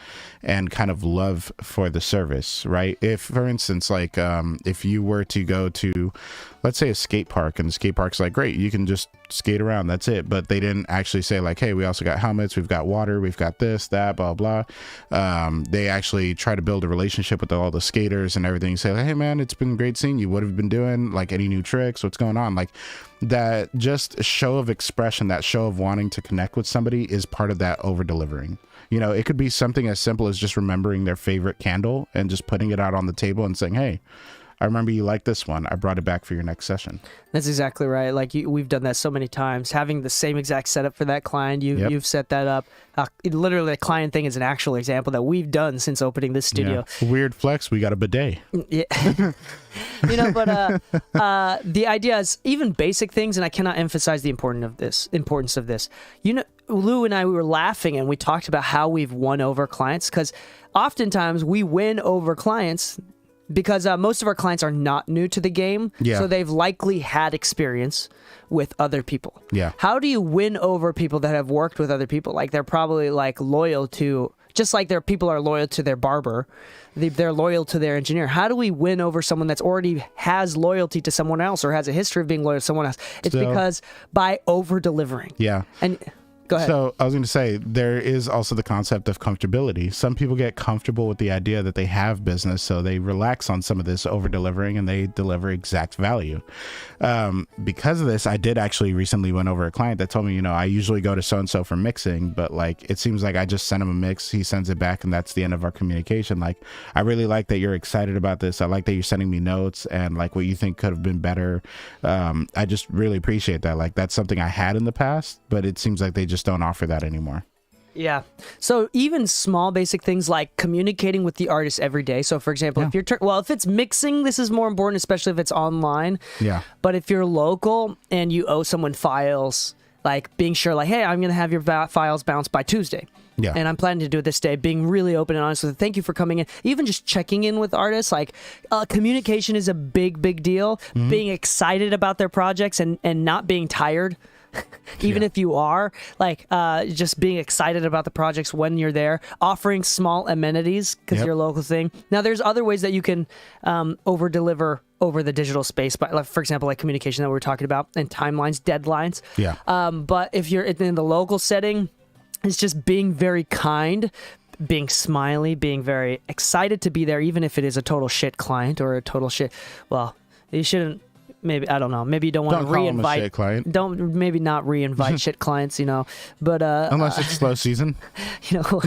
and kind of love for the service, right? If, for instance, like if you were to go to, let's say, a skate park, and the skate park's like, great, you can just skate around, that's it. But they didn't actually say like, hey, we also got helmets, we've got water, we've got this, that, blah, blah. They actually try to build a relationship with all the skaters and everything. You say like, hey man, it's been great seeing you. What have you been doing? Like any new tricks? What's going on? Like that just show of expression, that show of wanting to connect with somebody is part of that over-delivering. You know, it could be something as simple as just remembering their favorite candle and just putting it out on the table and saying, hey, I remember you liked this one. I brought it back for your next session. That's exactly right. Like we've done that so many times. Having the same exact setup for that client, you've set that up. Literally, the client thing is an actual example that we've done since opening this studio. Yeah. Weird flex. We got a bidet. Yeah. You know, but the idea is even basic things, and I cannot emphasize the importance of this. You know, Lou and I, we were laughing and we talked about how we've won over clients, because oftentimes we win over clients because most of our clients are not new to the game. Yeah. So they've likely had experience with other people. Yeah. How do you win over people that have worked with other people? Like they're probably like loyal to, just like their people are loyal to their barber, they're loyal to their engineer. How do we win over someone that's already has loyalty to someone else or has a history of being loyal to someone else? It's because by over delivering. Yeah. And Go ahead. So I was going to say, there is also the concept of comfortability. Some people get comfortable with the idea that they have business, so they relax on some of this over delivering and they deliver exact value. Because of this, I did actually recently went over a client that told me, you know, I usually go to so-and-so for mixing, but like, it seems like I just send him a mix, he sends it back, and that's the end of our communication. Like, I really like that you're excited about this. I like that you're sending me notes and like what you think could have been better. I just really appreciate that. Like, that's something I had in the past, but it seems like they just don't offer that anymore. Yeah. So even small basic things like communicating with the artist every day. So for example, if you're if it's mixing, this is more important, especially if it's online. Yeah. But if you're local and you owe someone files, like being sure, like, hey, I'm going to have your files bounced by Tuesday. Yeah. And I'm planning to do it this day, being really open and honest with it. Thank you for coming in. Even just checking in with artists, like communication is a big deal. Mm-hmm. Being excited about their projects and not being tired. Even if you are, like, just being excited about the projects when you're there, offering small amenities because you're a local thing. Now, there's other ways that you can over deliver over the digital space, but like, for example, like communication that we were talking about and timelines, deadlines. Yeah. But if you're in the local setting, it's just being very kind, being smiley, being very excited to be there, even if it is a total shit client or a total shit. Well, you shouldn't. Maybe, I don't know. Maybe you don't want to re-invite. Shit client. Don't, maybe not re-invite shit clients, you know. But unless it's slow season. You know.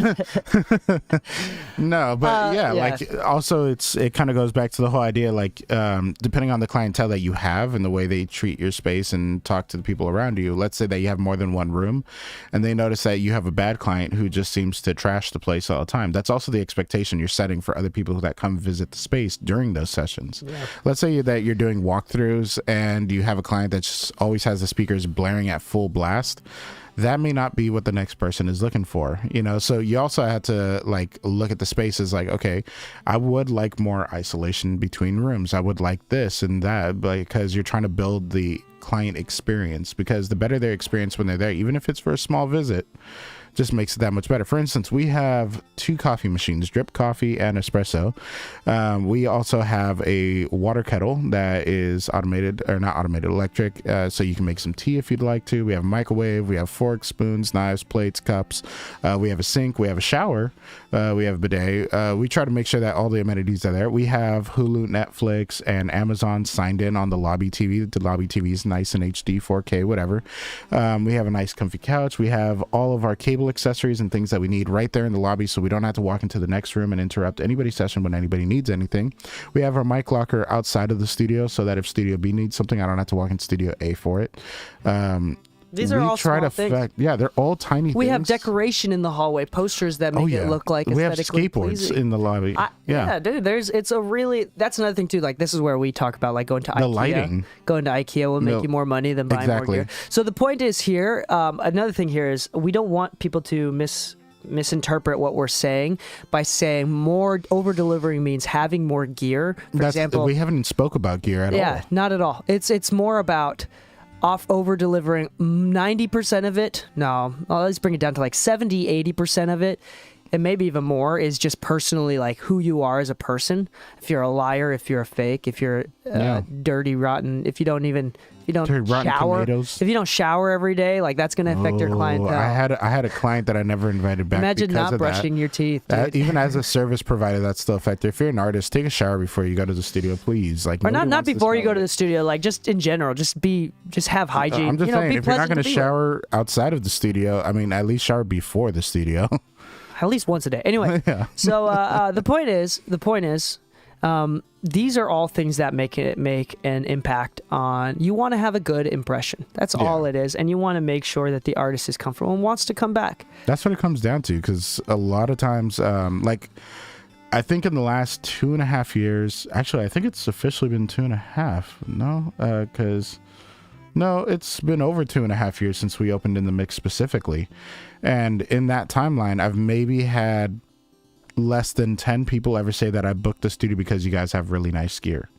No, but like also it kind of goes back to the whole idea, like depending on the clientele that you have and the way they treat your space and talk to the people around you. Let's say that you have more than one room and they notice that you have a bad client who just seems to trash the place all the time. That's also the expectation you're setting for other people that come visit the space during those sessions. Yeah. Let's say that you're doing walkthroughs and you have a client that just always has the speakers blaring at full blast. That may not be what the next person is looking for, you know. So you also have to like look at the spaces like, okay, I would like more isolation between rooms. I would like this and that, because you're trying to build the client experience, because the better their experience when they're there, even if it's for a small visit, just makes it that much better. For instance, we have 2 coffee machines, drip coffee and espresso. We also have a water kettle that is automated, or not automated, electric, so you can make some tea if you'd like to. We have a microwave, we have forks, spoons, knives, plates, cups. We have a sink, we have a shower, we have a bidet. We try to make sure that all the amenities are there. We have Hulu, Netflix, and Amazon signed in on the lobby TV. The lobby TV is nice in HD, 4K, whatever. We have a nice comfy couch. We have all of our cable accessories and things that we need right there in the lobby, so we don't have to walk into the next room and interrupt anybody's session when anybody needs anything. We have our mic locker outside of the studio so that if Studio B needs something, I don't have to walk in Studio A for it. These are all small things. They're all tiny things. We have decoration in the hallway, posters that make it look like aesthetically we have skateboards pleasing. in the lobby. Dude, that's another thing too. Like, this is where we talk about like going to the IKEA. Lighting. Going to IKEA will make you more money than buying more gear. So the point is here, another thing here is we don't want people to misinterpret what we're saying by saying more over delivering means having more gear. For example, we haven't spoke about gear at all. Yeah, not at all. It's more about over delivering 90% of it. No, let's bring it down to like 70-80% of it, and maybe even more, is just personally like who you are as a person. If you're a liar, if you're a fake, if you're dirty, rotten, if you don't shower, if you don't shower every day, like that's going to affect your clientele. I had a client that I never invited back. Imagine because not of brushing your teeth. Even as a service provider, that's still effective. If you're an artist, take a shower before you go to the studio, please. Like, or not before you go to the studio. Like, just in general, just have hygiene. I'm just saying, if you're not going to shower outside of the studio, I mean, at least shower before the studio. At least once a day. Anyway, so the point is, these are all things that make an impact on. You want to have a good impression. That's all it is, and you want to make sure that the artist is comfortable and wants to come back. That's what it comes down to, because a lot of times, like, I think in the last 2.5 years, actually, I think it's officially been 2.5. No, because. No, it's been over 2.5 years since we opened In the Mix specifically. And in that timeline, I've maybe had less than 10 people ever say that I booked the studio because you guys have really nice gear.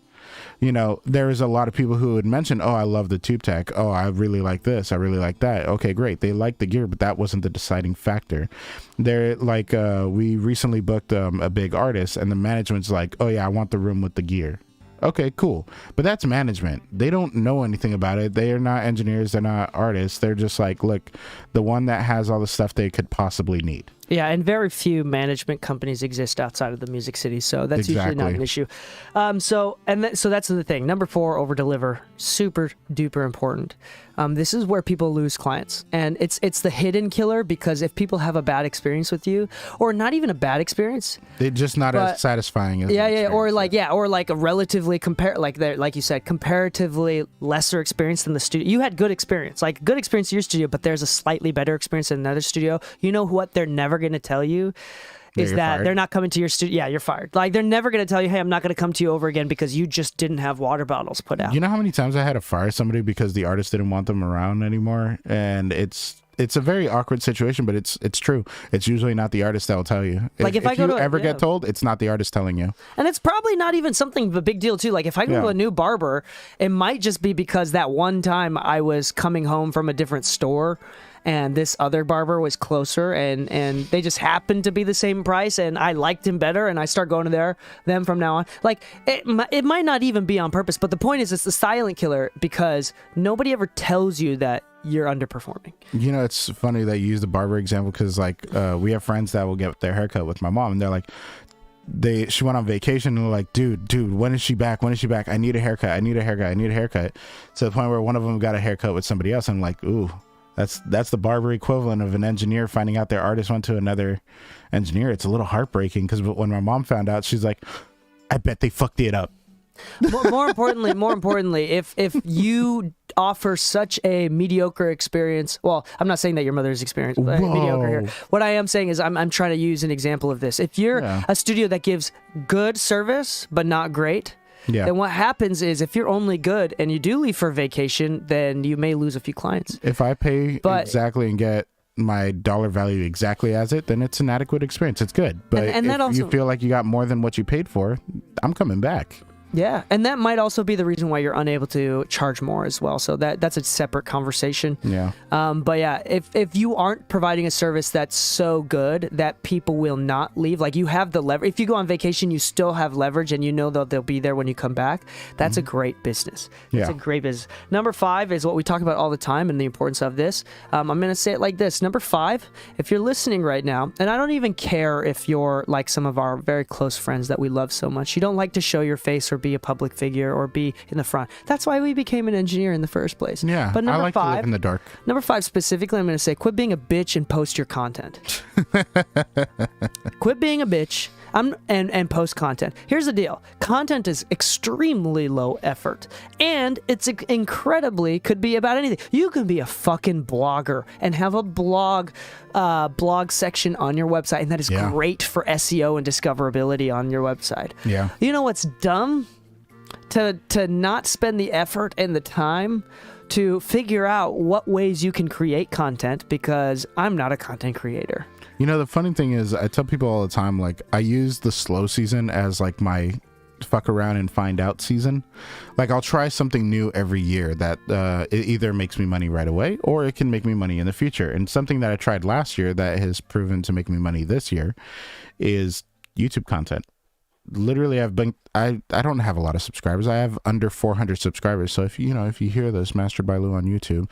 You know, there is a lot of people who would mention, oh, I love the Tube Tech. Oh, I really like this. I really like that. Okay, great. They like the gear, but that wasn't the deciding factor. They're like, we recently booked a big artist, and the management's like, oh, yeah, I want the room with the gear. Okay, cool. But that's management. They don't know anything about it. They are not engineers. They're not artists. They're just like, look, the one that has all the stuff they could possibly need. Yeah, and very few management companies exist outside of the Music City, so that's usually not an issue. So that's the thing. Number 4, over deliver, super duper important. This is where people lose clients, and it's the hidden killer, because if people have a bad experience with you, or not even a bad experience, they're just not as satisfying as or like a relatively like you said, comparatively lesser experience than the studio. You had good experience in your studio, but there's a slightly better experience in another studio. You know what they're never going to tell you is that fired. They're not coming to your studio. Yeah, you're fired. Like, they're never going to tell you, hey, I'm not going to come to you over again because you just didn't have water bottles put out. You know how many times I had to fire somebody because the artist didn't want them around anymore? And it's a very awkward situation, but it's true. It's usually not the artist that will tell you. Like, if I go you to ever get told, it's not the artist telling you. And it's probably not even something of a big deal, too. Like, if I go to a new barber, it might just be because that one time I was coming home from a different store and this other barber was closer, and they just happened to be the same price, and I liked him better, and I start going to them from now on. Like, it might not even be on purpose, but the point is, it's the silent killer, because nobody ever tells you that you're underperforming. You know, it's funny that you use the barber example, because like we have friends that will get their haircut with my mom, and they're like, she went on vacation, and they're like, dude, when is she back? I need a haircut. To the point where one of them got a haircut with somebody else. I'm like, ooh, that's the barber equivalent of an engineer finding out their artist went to another engineer. It's a little heartbreaking, because when my mom found out, she's like, I bet they fucked it up. More importantly, if you offer such a mediocre experience, well, I'm not saying that your mother's experience was mediocre here. What I am saying is I'm trying to use an example of this. If you're a studio that gives good service but not great, then what happens is, if you're only good and you do leave for vacation, then you may lose a few clients. If I pay exactly and get my dollar value exactly as it, then it's an adequate experience. It's good. But and if you feel like you got more than what you paid for, I'm coming back. Yeah, and that might also be the reason why you're unable to charge more as well. So that's a separate conversation. Yeah. But yeah, if you aren't providing a service that's so good that people will not leave, like, you have the leverage. If you go on vacation, you still have leverage, and you know that they'll be there when you come back. That's a great business. It's a great business. Number 5 is what we talk about all the time, and the importance of this. I'm going to say it like this. Number 5, if you're listening right now, and I don't even care if you're like some of our very close friends that we love so much, you don't like to show your face or be a public figure or be in the front. That's why we became an engineer in the first place. Yeah, but I like to live in the dark. Number 5 specifically, I'm going to say, quit being a bitch and post your content. Quit being a bitch and post content. Here's the deal. Content is extremely low effort, and it's incredibly could be about anything. You can be a fucking blogger and have a blog section on your website, and that is great for SEO and discoverability on your website. Yeah. You know what's dumb? To not spend the effort and the time to figure out what ways you can create content, because I'm not a content creator. You know, the funny thing is, I tell people all the time, like, I use the slow season as like my fuck around and find out season. Like, I'll try something new every year that it either makes me money right away, or it can make me money in the future. And something that I tried last year that has proven to make me money this year is YouTube content. Literally, I don't have a lot of subscribers. I have under 400 subscribers. So if you hear this, Mastered by Lou on YouTube.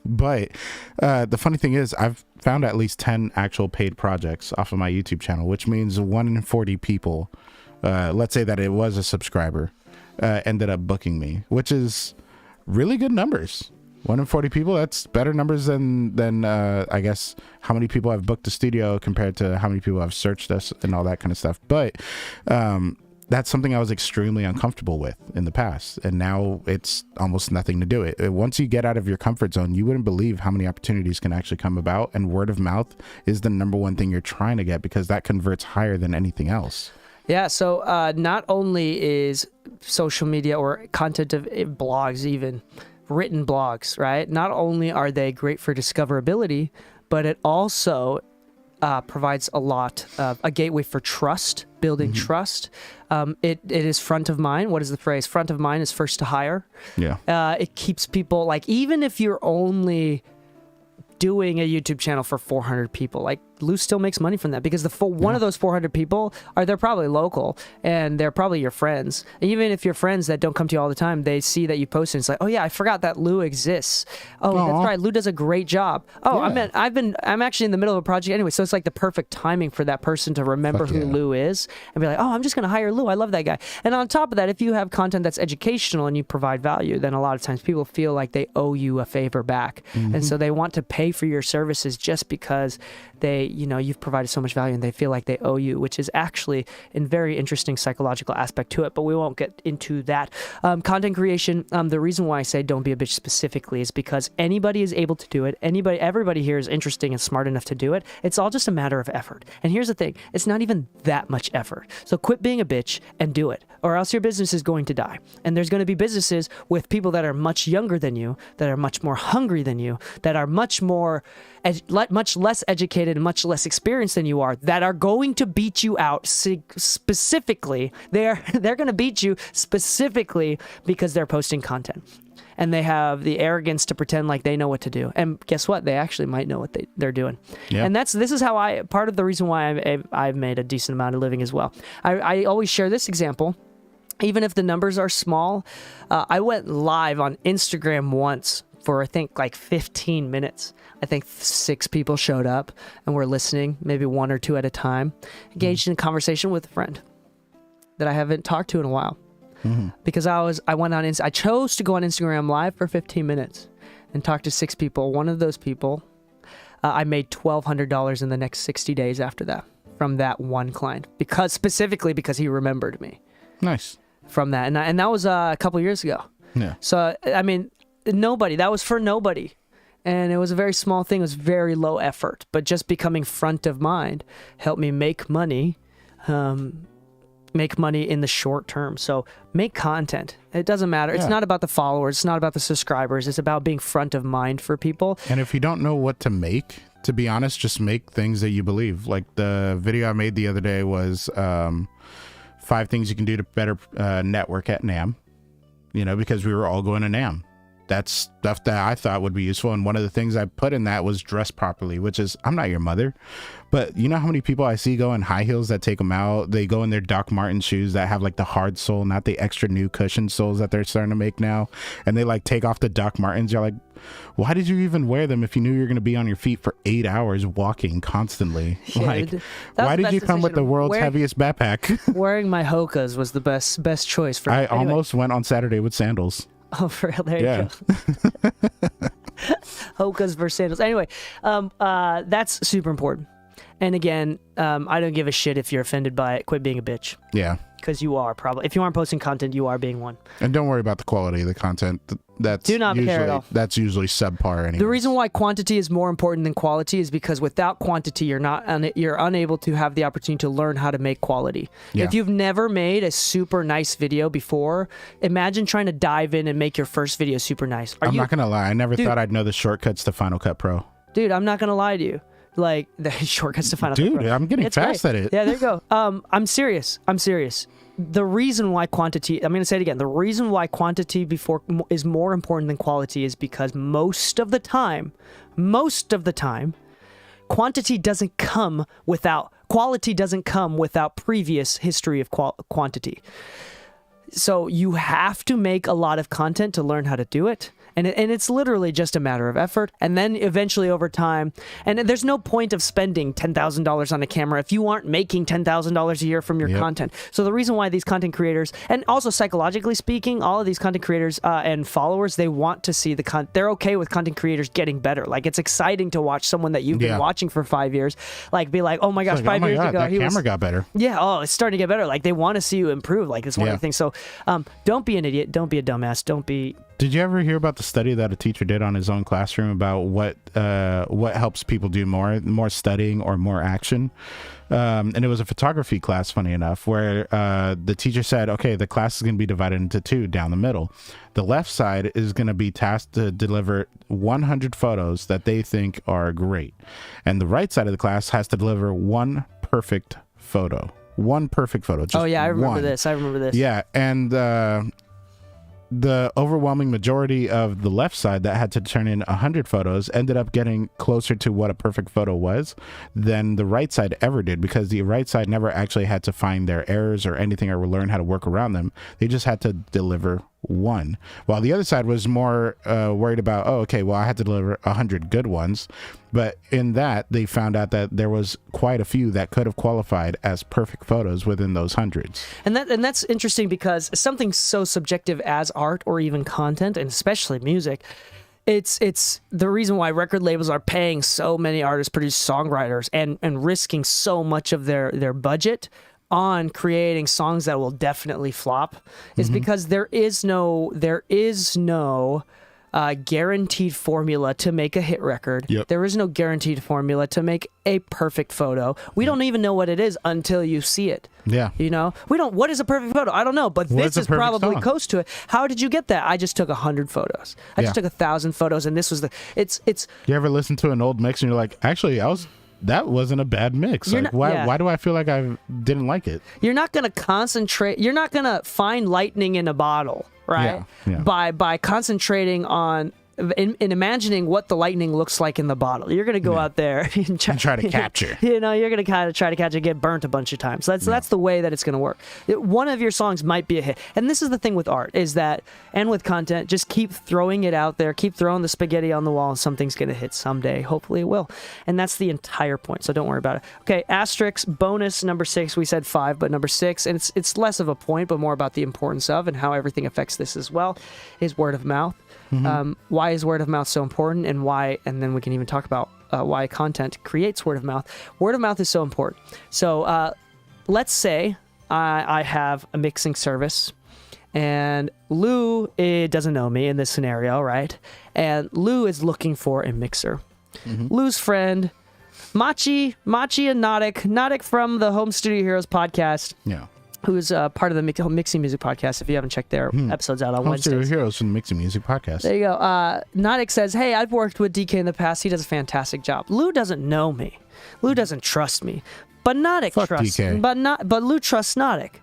But the funny thing is, I've found at least 10 actual paid projects off of my YouTube channel, which means 1 in 40 people, let's say that it was a subscriber, ended up booking me, which is really good numbers. 1 in 40 people, that's better numbers than I guess how many people have booked the studio compared to how many people have searched us and all that kind of stuff. But that's something I was extremely uncomfortable with in the past, and now it's almost nothing to do it. Once you get out of your comfort zone, you wouldn't believe how many opportunities can actually come about, and word of mouth is the number one thing you're trying to get, because that converts higher than anything else. Yeah, so not only is social media or content of blogs, even written blogs, right? Not only are they great for discoverability, but it also provides a gateway for trust, building trust. It is front of mind. What is the phrase? Front of mind is first to hire. Yeah. It keeps people, like, even if you're only doing a YouTube channel for 400 people, like Lou still makes money from that because one of those 400 people they're probably local and they're probably your friends. Even if your friends that don't come to you all the time, they see that you post and it's like, oh yeah, I forgot that Lou exists. Oh, that's right, Lou does a great job. Oh, I'm actually in the middle of a project anyway, so it's like the perfect timing for that person to remember who Lou is and be like, oh, I'm just gonna hire Lou. I love that guy. And on top of that, if you have content that's educational and you provide value, then a lot of times people feel like they owe you a favor back, and so they want to pay for your services just because you've provided so much value and they feel like they owe you, which is actually a very interesting psychological aspect to it, but we won't get into that. Content creation, the reason why I say don't be a bitch specifically is because anybody is able to do it. Everybody here is interesting and smart enough to do it. It's all just a matter of effort. And here's the thing, it's not even that much effort. So quit being a bitch and do it, or else your business is going to die. And there's going to be businesses with people that are much younger than you, that are much more hungry than you, that are much less educated and much less experienced than you are, that are going to beat you out specifically. They're going to beat you specifically because they're posting content. And they have the arrogance to pretend like they know what to do. And guess what? They actually might know what they're doing. Yep. And this is how part of the reason why I've made a decent amount of living as well. I always share this example. Even if the numbers are small, I went live on Instagram once for I think like 15 minutes. I think 6 people showed up and were listening, maybe 1 or 2 at a time, engaged in a conversation with a friend that I haven't talked to in a while. Because I chose to go on Instagram live for 15 minutes and talk to 6 people. One of those people, I made $1,200 in the next 60 days after that from that one client, specifically because he remembered me. Nice. From that. And that was a couple years ago. Yeah. So, I mean, that was for nobody. And it was a very small thing. It was very low effort. But just becoming front of mind helped me make money. Make money in the short term. So make content. It doesn't matter. It's not about the followers. It's not about the subscribers. It's about being front of mind for people. And if you don't know what to make, to be honest, just make things that you believe. Like the video I made the other day was 5 things you can do to better network at NAMM, because we were all going to NAMM. That's stuff that I thought would be useful. And one of the things I put in that was dress properly, which is, I'm not your mother, but you know how many people I see go in high heels that take them out? They go in their Doc Marten shoes that have like the hard sole, not the extra new cushion soles that they're starting to make now. And they like take off the Doc Martens. You're like, why did you even wear them if you knew you were going to be on your feet for 8 hours walking constantly? Why did you come with the world's heaviest backpack? Wearing my Hokas was the best choice for me. I almost went on Saturday with sandals. Oh, for real? There you go. Hokas versus sandals. Anyway, that's super important. And again, I don't give a shit if you're offended by it. Quit being a bitch. Yeah. Because you are probably. If you aren't posting content, you are being one. And don't worry about the quality of the content. Do not care at all. That's usually subpar anyway. The reason why quantity is more important than quality is because without quantity, you're unable to have the opportunity to learn how to make quality. Yeah. If you've never made a super nice video before, imagine trying to dive in and make your first video super nice. I'm not gonna lie. I never thought I'd know the shortcuts to Final Cut Pro. Dude, I'm not gonna lie to you. Like the shortcuts to Final Cut Pro. Dude, I'm getting fast at it. Yeah, there you go. I'm serious. The reason why quantity, I'm going to say it again, the reason why quantity is more important than quality is because most of the time, quality doesn't come without previous history of quantity. So you have to make a lot of content to learn how to do it. And it's literally just a matter of effort. And then eventually over time, and there's no point of spending $10,000 on a camera if you aren't making $10,000 a year from your content. So the reason why these content creators, and also psychologically speaking, all of these content creators and followers, they want to see they're okay with content creators getting better. Like it's exciting to watch someone that you've been watching for 5 years, like be like, oh my gosh, 5 years ago, that camera got better. Yeah, oh, it's starting to get better. Like they want to see you improve. Like it's one of the things. So don't be an idiot. Don't be a dumbass. Did you ever hear about the study that a teacher did on his own classroom about what helps people do more studying or more action? And it was a photography class, funny enough, where the teacher said, okay, the class is going to be divided into 2 down the middle. The left side is going to be tasked to deliver 100 photos that they think are great. And the right side of the class has to deliver one perfect photo. One perfect photo. Just I remember this. Yeah. And the overwhelming majority of the left side that had to turn in 100 photos ended up getting closer to what a perfect photo was than the right side ever did, because the right side never actually had to find their errors or anything or learn how to work around them. They just had to deliver one, while the other side was more worried about, oh, okay, well, I had to deliver 100 good ones. But in that, they found out that there was quite a few that could have qualified as perfect photos within those hundreds. And that's interesting, because something so subjective as art or even content, and especially music, it's the reason why record labels are paying so many artists, produce songwriters, and risking so much of their budget on creating songs that will definitely flop, is because there is no guaranteed formula to make a hit record. Yep. There is no guaranteed formula to make a perfect photo. We don't even know what it is until you see it. Yeah. You know, what is a perfect photo? I don't know, but What this is a perfect probably song? close to it. How did you get that? I just took 100 photos. I just Yeah. took 1,000 photos, and this was it's You ever listen to an old mix and you're like, actually, that wasn't a bad mix. You're Like, not- yeah. why do I feel like I didn't like it? you're not going to concentrate. You're not going to find lightning in a bottle, right? Yeah, yeah. By concentrating on in imagining what the lightning looks like in the bottle. You're going to go out there and try to capture. You know, you're going to kind of try to catch it, get burnt a bunch of times. So that's the way that it's going to work. One of your songs might be a hit. And this is the thing with art, is that, and with content, just keep throwing it out there, keep throwing the spaghetti on the wall, and something's going to hit someday. Hopefully it will. And that's the entire point. So don't worry about it. Okay, asterisk, bonus number 6. We said 5, but number 6, and it's less of a point, but more about the importance of and how everything affects this as well, is word of mouth. Why is word of mouth so important, and why? And then we can even talk about why content creates word of mouth. Word of mouth is so important. So let's say I have a mixing service, and Lou doesn't know me in this scenario, right? And Lou is looking for a mixer. Lou's friend, Machi and Nodik from the Home Studio Heroes podcast, Yeah. who's part of the Mixing Music podcast. If you haven't checked their episodes out on Home Studio Wednesdays. Heroes from the Mixing Music Podcast. There you go. Nodik says, hey, I've worked with DK in the past. He does a fantastic job. Lou doesn't know me. Lou doesn't trust me. But Nodik Fuck trusts DK. But Lou trusts Nodik.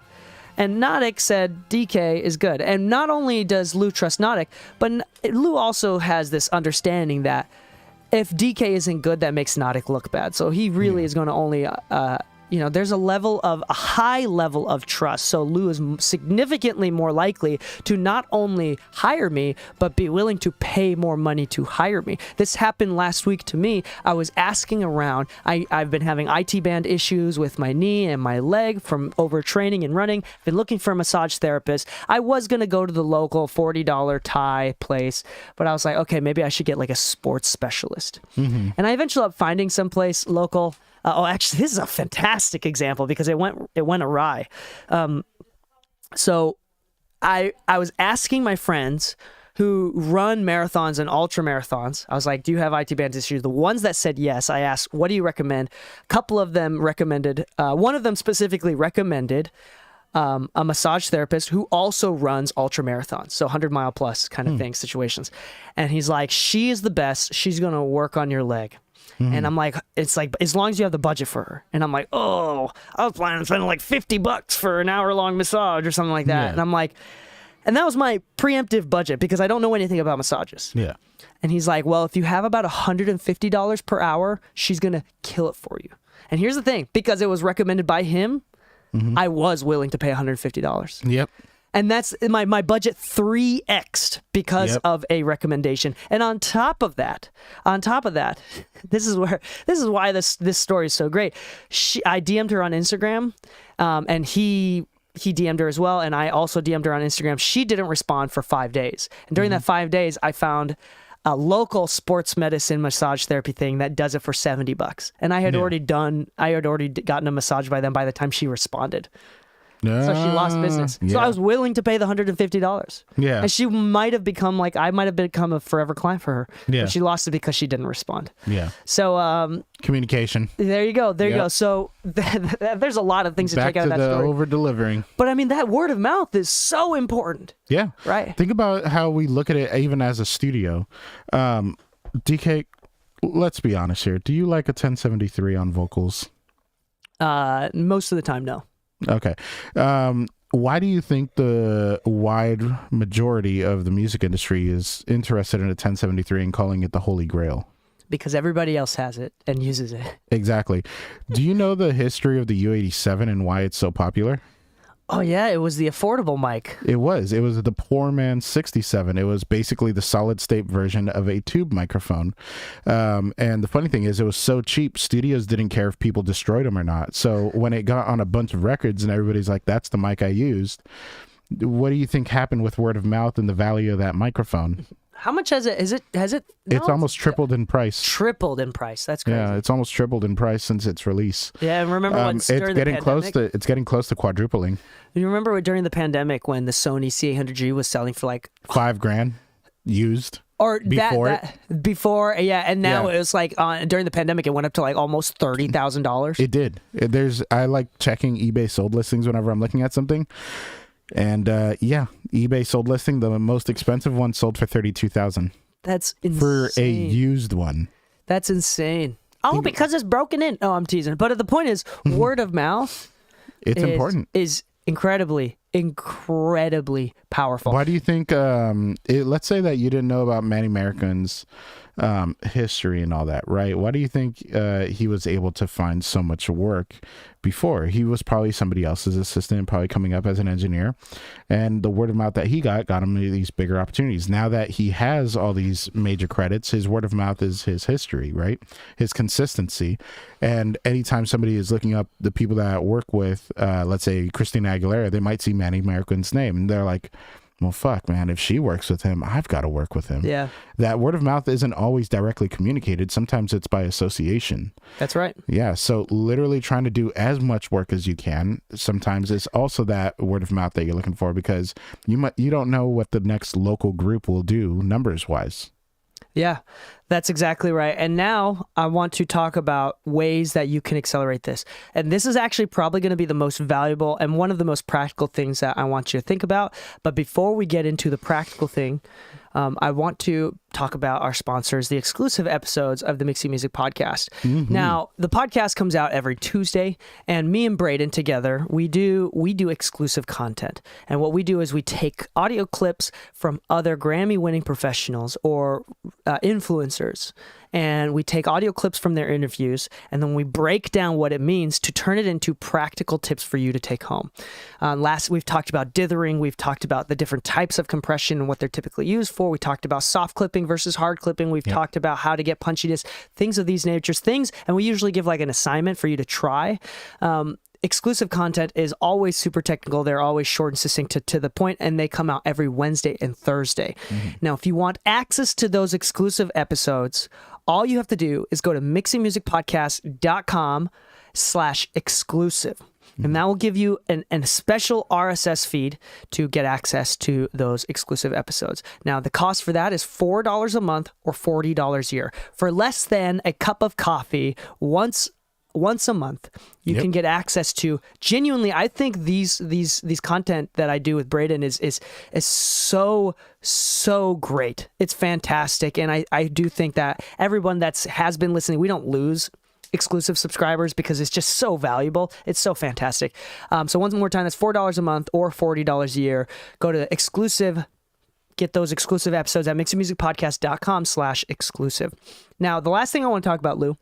And Nodik said DK is good. And not only does Lou trust Nodik, but Lou also has this understanding that if DK isn't good, that makes Nodik look bad. So he really is going to only there's a high level of trust. So Lou is significantly more likely to not only hire me, but be willing to pay more money to hire me. This happened last week to me. I was asking around. I've been having IT band issues with my knee and my leg from overtraining and running. I've been looking for a massage therapist. I was going to go to the local $40 Thai place, but I was like, okay, maybe I should get like a sports specialist. And I eventually ended up finding someplace local. Actually, this is a fantastic example because it went awry. So I was asking my friends who run marathons and ultra marathons. I was like, do you have IT band issues? The ones that said yes, I asked, what do you recommend? A couple of them recommended, one of them specifically recommended a massage therapist who also runs ultra marathons, so 100-mile plus kind of thing, situations. And he's like, she is the best. She's going to work on your leg. And I'm like, it's like, as long as you have the budget for her. And I'm like, oh, I was planning on spending like $50 for an hour-long massage or something like that. Yeah. And I'm like, and that was my preemptive budget because I don't know anything about massages. Yeah. And he's like, well, if you have about $150 per hour, she's going to kill it for you. And here's the thing, because it was recommended by him, I was willing to pay $150. Yep. And that's my budget 3x'd because of a recommendation. And on top of that, this is why this story is so great. I DM'd her on Instagram, and he DM'd her as well, and I also DM'd her on Instagram. She didn't respond for 5 days. And during that 5 days, I found a local sports medicine massage therapy thing that does it for $70. And I had already gotten a massage by them by the time she responded. So she lost business. Yeah. So I was willing to pay the $150. Yeah. And she might have become I might have become a forever client for her. Yeah. But she lost it because she didn't respond. Yeah. So Communication. there you go. There you Yep. go. So there's a lot of things to Back take out to of that the story. over-delivering. But I mean, that word of mouth is so important. Yeah. Right. Think about how we look at it even as a studio. DK, let's be honest here. Do you like a 1073 on vocals? Most of the time, no. Okay. Why do you think the wide majority of the music industry is interested in a 1073 and calling it the Holy Grail? Because everybody else has it and uses it. Exactly. Do you know the history of the U87 and why it's so popular? Oh yeah, it was the affordable mic. It was the poor man's 67. It was basically the solid state version of a tube microphone. And the funny thing is, it was so cheap, studios didn't care if people destroyed them or not. So when it got on a bunch of records and everybody's like, that's the mic I used, what do you think happened with word of mouth and the value of that microphone? How much has it? No, It's almost tripled in price. Tripled in price. That's crazy. Yeah, it's almost tripled in price since its release. Yeah, and remember when It's during getting the pandemic, it's getting close to quadrupling. you remember during the pandemic when the Sony C800G was selling for like $5,000 used. or Before before, yeah, and now Yeah. it was like during the pandemic it went up to like almost $30,000. It did. I like checking eBay sold listings whenever I'm looking at something. And yeah, eBay sold listing, the most expensive one sold for $32,000 That's insane. for a used one. That's insane. Oh, because it's broken in. Oh, I'm teasing. But the point is, word of mouth It's important. is incredibly powerful. Why do you think, let's say that you didn't know about Manny Marroquin's history and all that, right? Why do you think he was able to find so much work before? He was probably somebody else's assistant, probably coming up as an engineer, and the word of mouth that he got him these bigger opportunities. Now that he has all these major credits, his word of mouth is his history, right? His consistency. And anytime somebody is looking up the people that I work with, let's say Christina Aguilera, they might see Manny Marroquin's name and they're like, well, fuck, man, if she works with him, I've got to work with him. Yeah. That word of mouth isn't always directly communicated. Sometimes it's by association. That's right. Yeah. So literally trying to do as much work as you can sometimes is also that word of mouth that you're looking for, because you don't know what the next local group will do numbers wise. Yeah, that's exactly right. And now I want to talk about ways that you can accelerate this. And this is actually probably going to be the most valuable and one of the most practical things that I want you to think about. But before we get into the practical thing, I want to talk about our sponsors, the exclusive episodes of the Mixing Music Podcast. Mm-hmm. Now, the podcast comes out every Tuesday, and me and Braden together, we do exclusive content. And what we do is we take audio clips from other Grammy-winning professionals or influencers, and we take audio clips from their interviews, and then we break down what it means to turn it into practical tips for you to take home. We've talked about dithering, we've talked about the different types of compression and what they're typically used for. We talked about soft clipping versus hard clipping. We've talked about how to get punchiness, things of these natures, and we usually give like an assignment for you to try. Exclusive content is always super technical. They're always short and succinct to the point, and they come out every Wednesday and Thursday. Mm-hmm. Now, if you want access to those exclusive episodes, all you have to do is go to mixingmusicpodcast.com/exclusive. And that will give you a special RSS feed to get access to those exclusive episodes. Now, the cost for that is $4 a month or $40 a year. For less than a cup of coffee once a month, you can get access to genuinely. I think these content that I do with Braden is so great. It's fantastic, and I do think that everyone has been listening, we don't lose exclusive subscribers because it's just so valuable. It's so fantastic. So one more time, that's $4 a month or $40 a year. Go to exclusive. Get those exclusive episodes at mixingmusicpodcast.com/exclusive. Now, the last thing I want to talk about, Lou,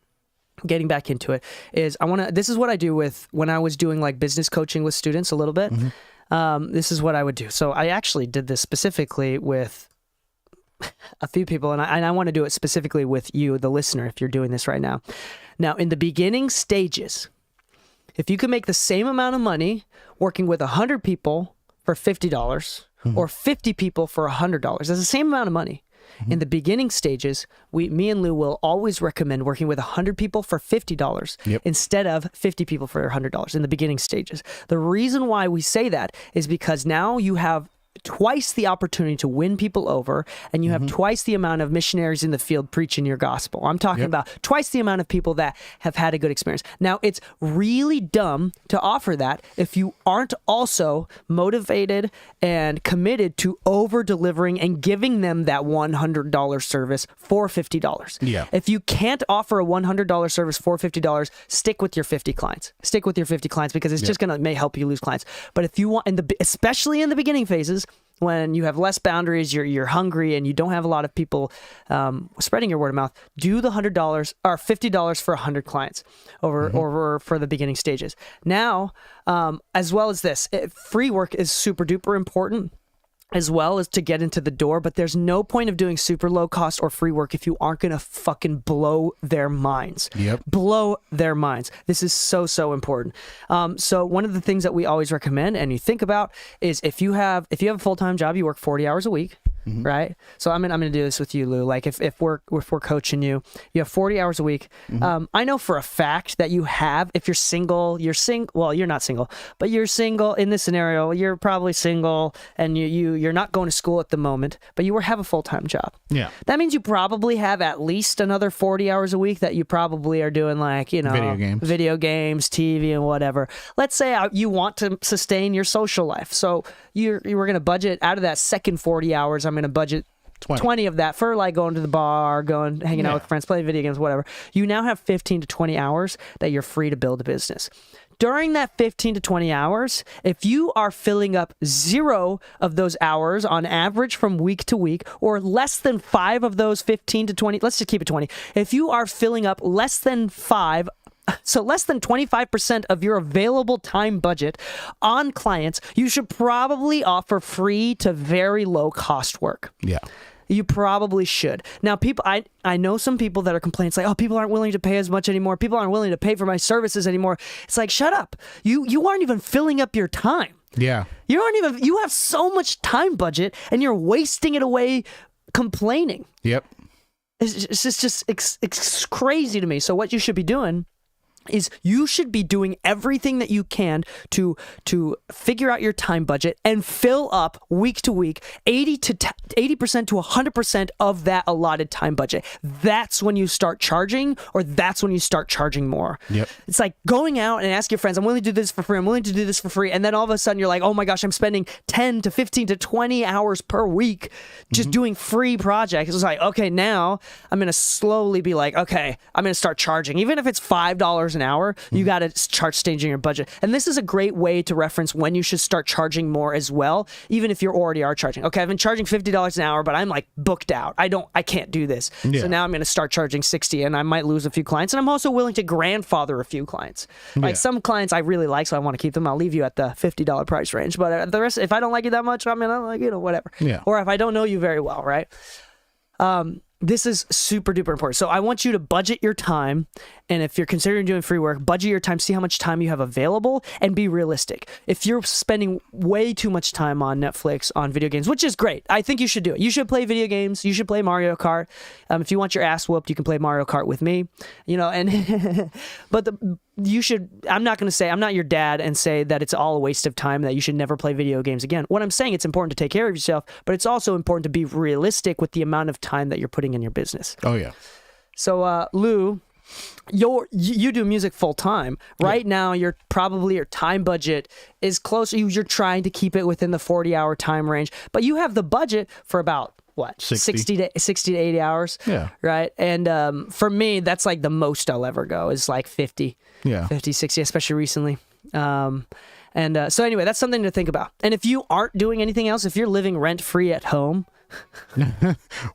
getting back into it, is this is what I do when I was doing like business coaching with students a little bit. Mm-hmm. This is what I would do. So I actually did this specifically with a few people, and I want to do it specifically with you, the listener, if you're doing this right now. Now, in the beginning stages, if you can make the same amount of money working with 100 people for $50 mm-hmm. or 50 people for $100, that's the same amount of money. Mm-hmm. In the beginning stages, me and Lou will always recommend working with 100 people for $50 instead of 50 people for $100 in the beginning stages. The reason why we say that is because now you have twice the opportunity to win people over, and you have twice the amount of missionaries in the field preaching your gospel. I'm talking about twice the amount of people that have had a good experience. Now, it's really dumb to offer that if you aren't also motivated and committed to over-delivering and giving them that $100 service for $50. Yeah. If you can't offer a $100 service for $50, stick with your 50 clients. Stick with your 50 clients because it's just going to may help you lose clients. But if you want, especially in the beginning phases, when you have less boundaries, you're hungry, and you don't have a lot of people spreading your word of mouth, do the $100 or $50 for 100 clients over for the beginning stages. Now, as well as this, free work is super duper important, as well as to get into the door, but there's no point of doing super low cost or free work if you aren't going to fucking blow their minds. Blow their minds. This is so important. So one of the things that we always recommend and you think about is if you have a full-time job, you work 40 hours a week. Right. So I'm gonna do this with you, Lou. Like if we're coaching you, you have 40 hours a week. I know for a fact that you have, if you're single, well, you're not single, but you're single in this scenario, you're probably single and you're not going to school at the moment, but you have a full-time job. Yeah. That means you probably have at least another 40 hours a week that you probably are doing like, video games, TV and whatever. Let's say you want to sustain your social life. So you were going to budget out of that second 40 hours. I'm going to budget 20 of that for like going to the bar, hanging out with friends, playing video games, whatever. You now have 15 to 20 hours that you're free to build a business. During that 15 to 20 hours, if you are filling up 0 of those hours on average from week to week, or less than 5 of those 15 to 20, let's just keep it 20. If you are filling up less than 5, so less than 25% of your available time budget on clients, you should probably offer free to very low cost work. Yeah. You probably should. Now, people, I know some people that are complaining, it's like, oh, people aren't willing to pay as much anymore. People aren't willing to pay for my services anymore. It's like, shut up. You aren't even filling up your time. Yeah. You have so much time budget and you're wasting it away complaining. Yep. It's crazy to me. So what you should be doing is you should be doing everything that you can to figure out your time budget and fill up week to week 80% to 100% of that allotted time budget. That's when you start charging, or that's when you start charging more. Yep. It's like going out and ask your friends, I'm willing to do this for free, I'm willing to do this for free, and then all of a sudden you're like, oh my gosh, I'm spending 10 to 15 to 20 hours per week just doing free projects. It's like, okay, now I'm going to slowly be like, okay, I'm going to start charging. Even if it's $5 an hour, you got to start staging your budget. And this is a great way to reference when you should start charging more as well, even if you already are charging. Okay, I've been charging $50 an hour, but I'm like booked out. I can't do this. Yeah. So now I'm going to start charging 60, and I might lose a few clients. And I'm also willing to grandfather a few clients. Like some clients I really like, so I want to keep them. I'll leave you at the $50 price range. But the rest, if I don't like you that much, I'm like, whatever. Yeah. Or if I don't know you very well, right? This is super duper important. So I want you to budget your time. And if you're considering doing free work, budget your time, see how much time you have available, and be realistic. If you're spending way too much time on Netflix, on video games, which is great, I think you should do it. You should play video games. You should play Mario Kart. If you want your ass whooped, you can play Mario Kart with me, and, but you should, I'm not going to say, I'm not your dad and say that it's all a waste of time, that you should never play video games again. What I'm saying, it's important to take care of yourself, but it's also important to be realistic with the amount of time that you're putting in your business. Oh, yeah. So, Lou, you do music full time right now. Your time budget is close. You're trying to keep it within the 40-hour time range, but you have the budget for about what 60 to 80 hours. Yeah. Right. And for me, that's like the most I'll ever go is like 50. Yeah. 50, 60, especially recently. So anyway, that's something to think about. And if you aren't doing anything else, if you're living rent free at home,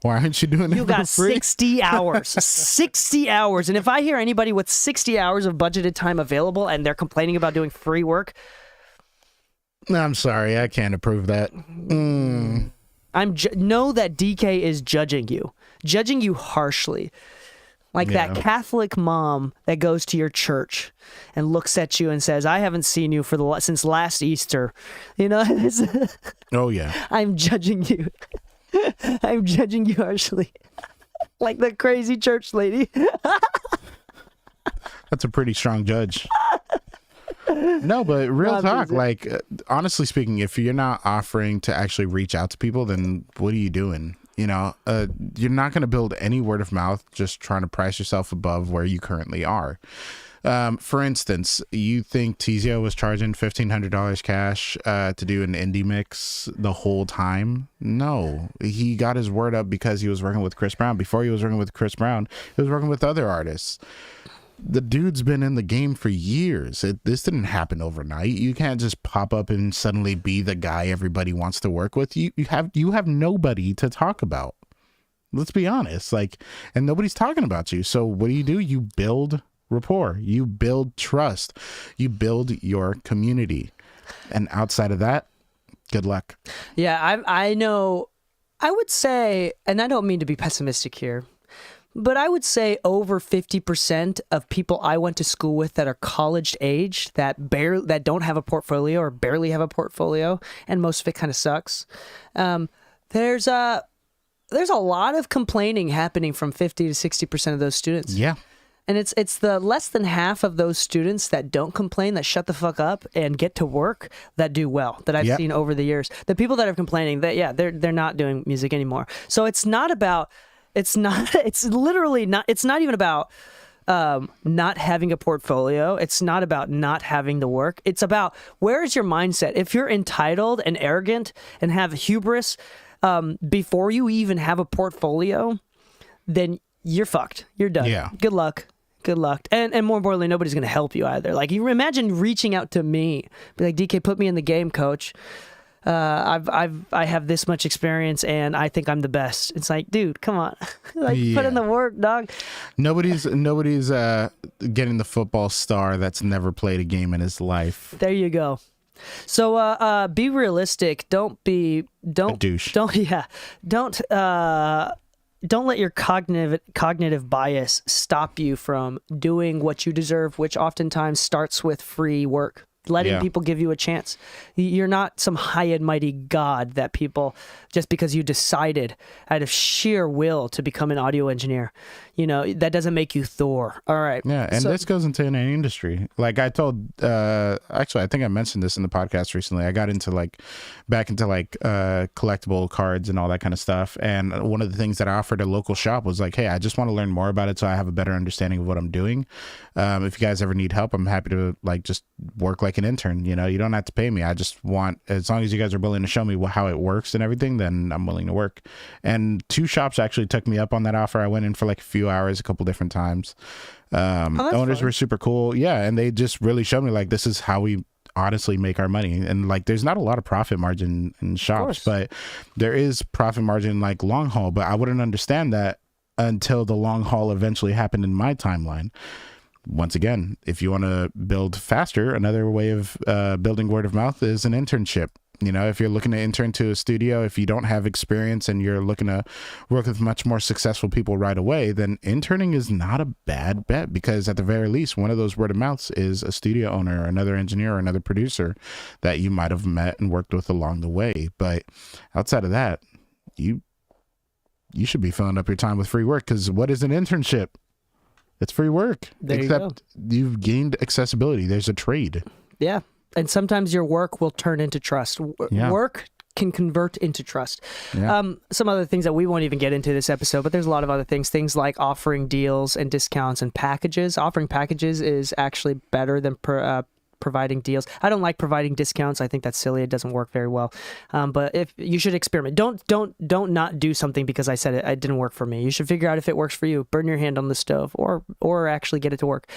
why aren't you doing it? You got free? 60 hours. 60 hours. And if I hear anybody with 60 hours of budgeted time available and they're complaining about doing free work, I'm sorry, I can't approve that. Know that DK is judging you harshly. Like that Catholic mom that goes to your church and looks at you and says, I haven't seen you since last Easter. Oh, yeah. I'm judging you. I'm judging you harshly. Like the crazy church lady. That's a pretty strong judge. No, but real I'm talk, teasing. like honestly speaking, if you're not offering to actually reach out to people, then what are you doing? You're not going to build any word of mouth just trying to price yourself above where you currently are. For instance, you think Tizio was charging $1,500 cash to do an indie mix the whole time? No, he got his word up because he was working with Chris Brown. Before he was working with Chris Brown, he was working with other artists. The dude's been in the game for years. This didn't happen overnight. You can't just pop up and suddenly be the guy everybody wants to work with. You have nobody to talk about. Let's be honest. And nobody's talking about you. So what do? You build rapport. You build trust. You build your community. And outside of that, good luck. Yeah, I know. I would say, and I don't mean to be pessimistic here, but I would say over 50% of people I went to school with that are college age that don't have a portfolio or barely have a portfolio, and most of it kind of sucks. There's a lot of complaining happening from 50 to 60% of those students. Yeah. And it's the less than half of those students that don't complain, that shut the fuck up and get to work, that do well, that I've seen over the years. The people that are complaining, they're not doing music anymore. So it's not even about not having a portfolio. It's not about not having the work. It's about, where is your mindset? If you're entitled and arrogant and have hubris before you even have a portfolio, then you're fucked. You're done. Yeah. Good luck. And more importantly, nobody's going to help you either. Like, you imagine reaching out to me, be like, DK, put me in the game, coach. I have this much experience and I think I'm the best. It's like, dude, come on. Put in the work, dog. Nobody's getting the football star that's never played a game in his life. There you go. So be realistic. Don't A douche. Don't let your cognitive bias stop you from doing what you deserve, which oftentimes starts with free work. Letting people give you a chance. You're not some high and mighty god that people, just because you decided out of sheer will to become an audio engineer, that doesn't make you Thor. All right. Yeah, and this goes into any industry. Like I told, actually, I think I mentioned this in the podcast recently. I got back into collectible cards and all that kind of stuff. And one of the things that I offered a local shop was like, hey, I just want to learn more about it so I have a better understanding of what I'm doing. If you guys ever need help, I'm happy to just work like an intern. You don't have to pay me. I just want, as long as you guys are willing to show me how it works and everything, then I'm willing to work. And 2 shops actually took me up on that offer. I went in for a few hours a couple different times. The owners were super cool. Yeah. And they just really showed me this is how we honestly make our money. And there's not a lot of profit margin in shops, but there is profit margin long haul. But I wouldn't understand that until the long haul eventually happened in my timeline. Once again, if you want to build faster, another way of building word of mouth is an internship. If you're looking to intern to a studio, if you don't have experience and you're looking to work with much more successful people right away, then interning is not a bad bet, because at the very least, one of those word of mouths is a studio owner or another engineer or another producer that you might have met and worked with along the way. But outside of that, you should be filling up your time with free work, because what is an internship? It's free work. Except you've gained accessibility. There's a trade. Yeah. And sometimes your work will turn into trust. Work can convert into trust. Yeah. Some other things that we won't even get into this episode, but there's a lot of other things like offering deals and discounts and packages. Offering packages is actually better than providing deals. I don't like providing discounts. I think that's silly. It doesn't work very well. But if you should experiment, don't not do something because I said it didn't work for me. You should figure out if it works for you. Burn your hand on the stove, or actually get it to work.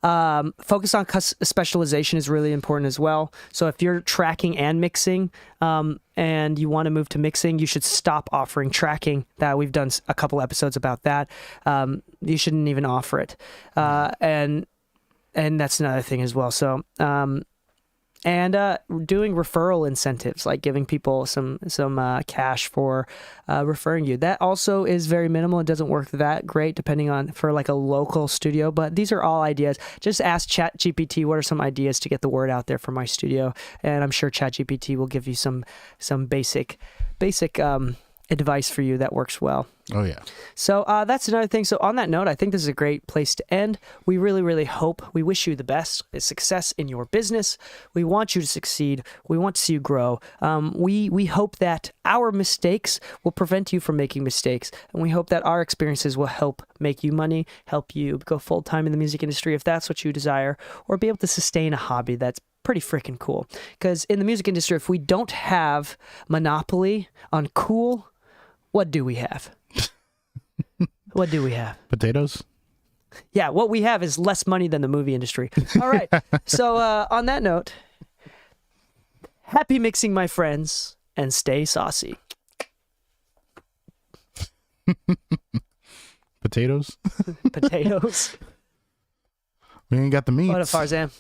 Focus on specialization is really important as well. So if you're tracking and mixing, and you want to move to mixing, you should stop offering tracking. That we've done a couple episodes about that. You shouldn't even offer it. And that's another thing as well. So, doing referral incentives, like giving people some cash for referring you. That also is very minimal. It doesn't work that great depending on for a local studio, but these are all ideas. Just ask ChatGPT, what are some ideas to get the word out there for my studio? And I'm sure ChatGPT will give you some basic advice for you that works well. Oh yeah. So that's another thing. So on that note, I think this is a great place to end. We really, really hope, we wish you the best success in your business. We want you to succeed. We want to see you grow. We hope that our mistakes will prevent you from making mistakes. And we hope that our experiences will help make you money, help you go full-time in the music industry if that's what you desire, or be able to sustain a hobby that's pretty freaking cool. Because in the music industry, if we don't have monopoly on cool, what do we have? What do we have? Potatoes. Yeah, what we have is less money than the movie industry. All right. So on that note, happy mixing, my friends, and stay saucy. Potatoes. Potatoes. We ain't got the meats. What up, Farzan?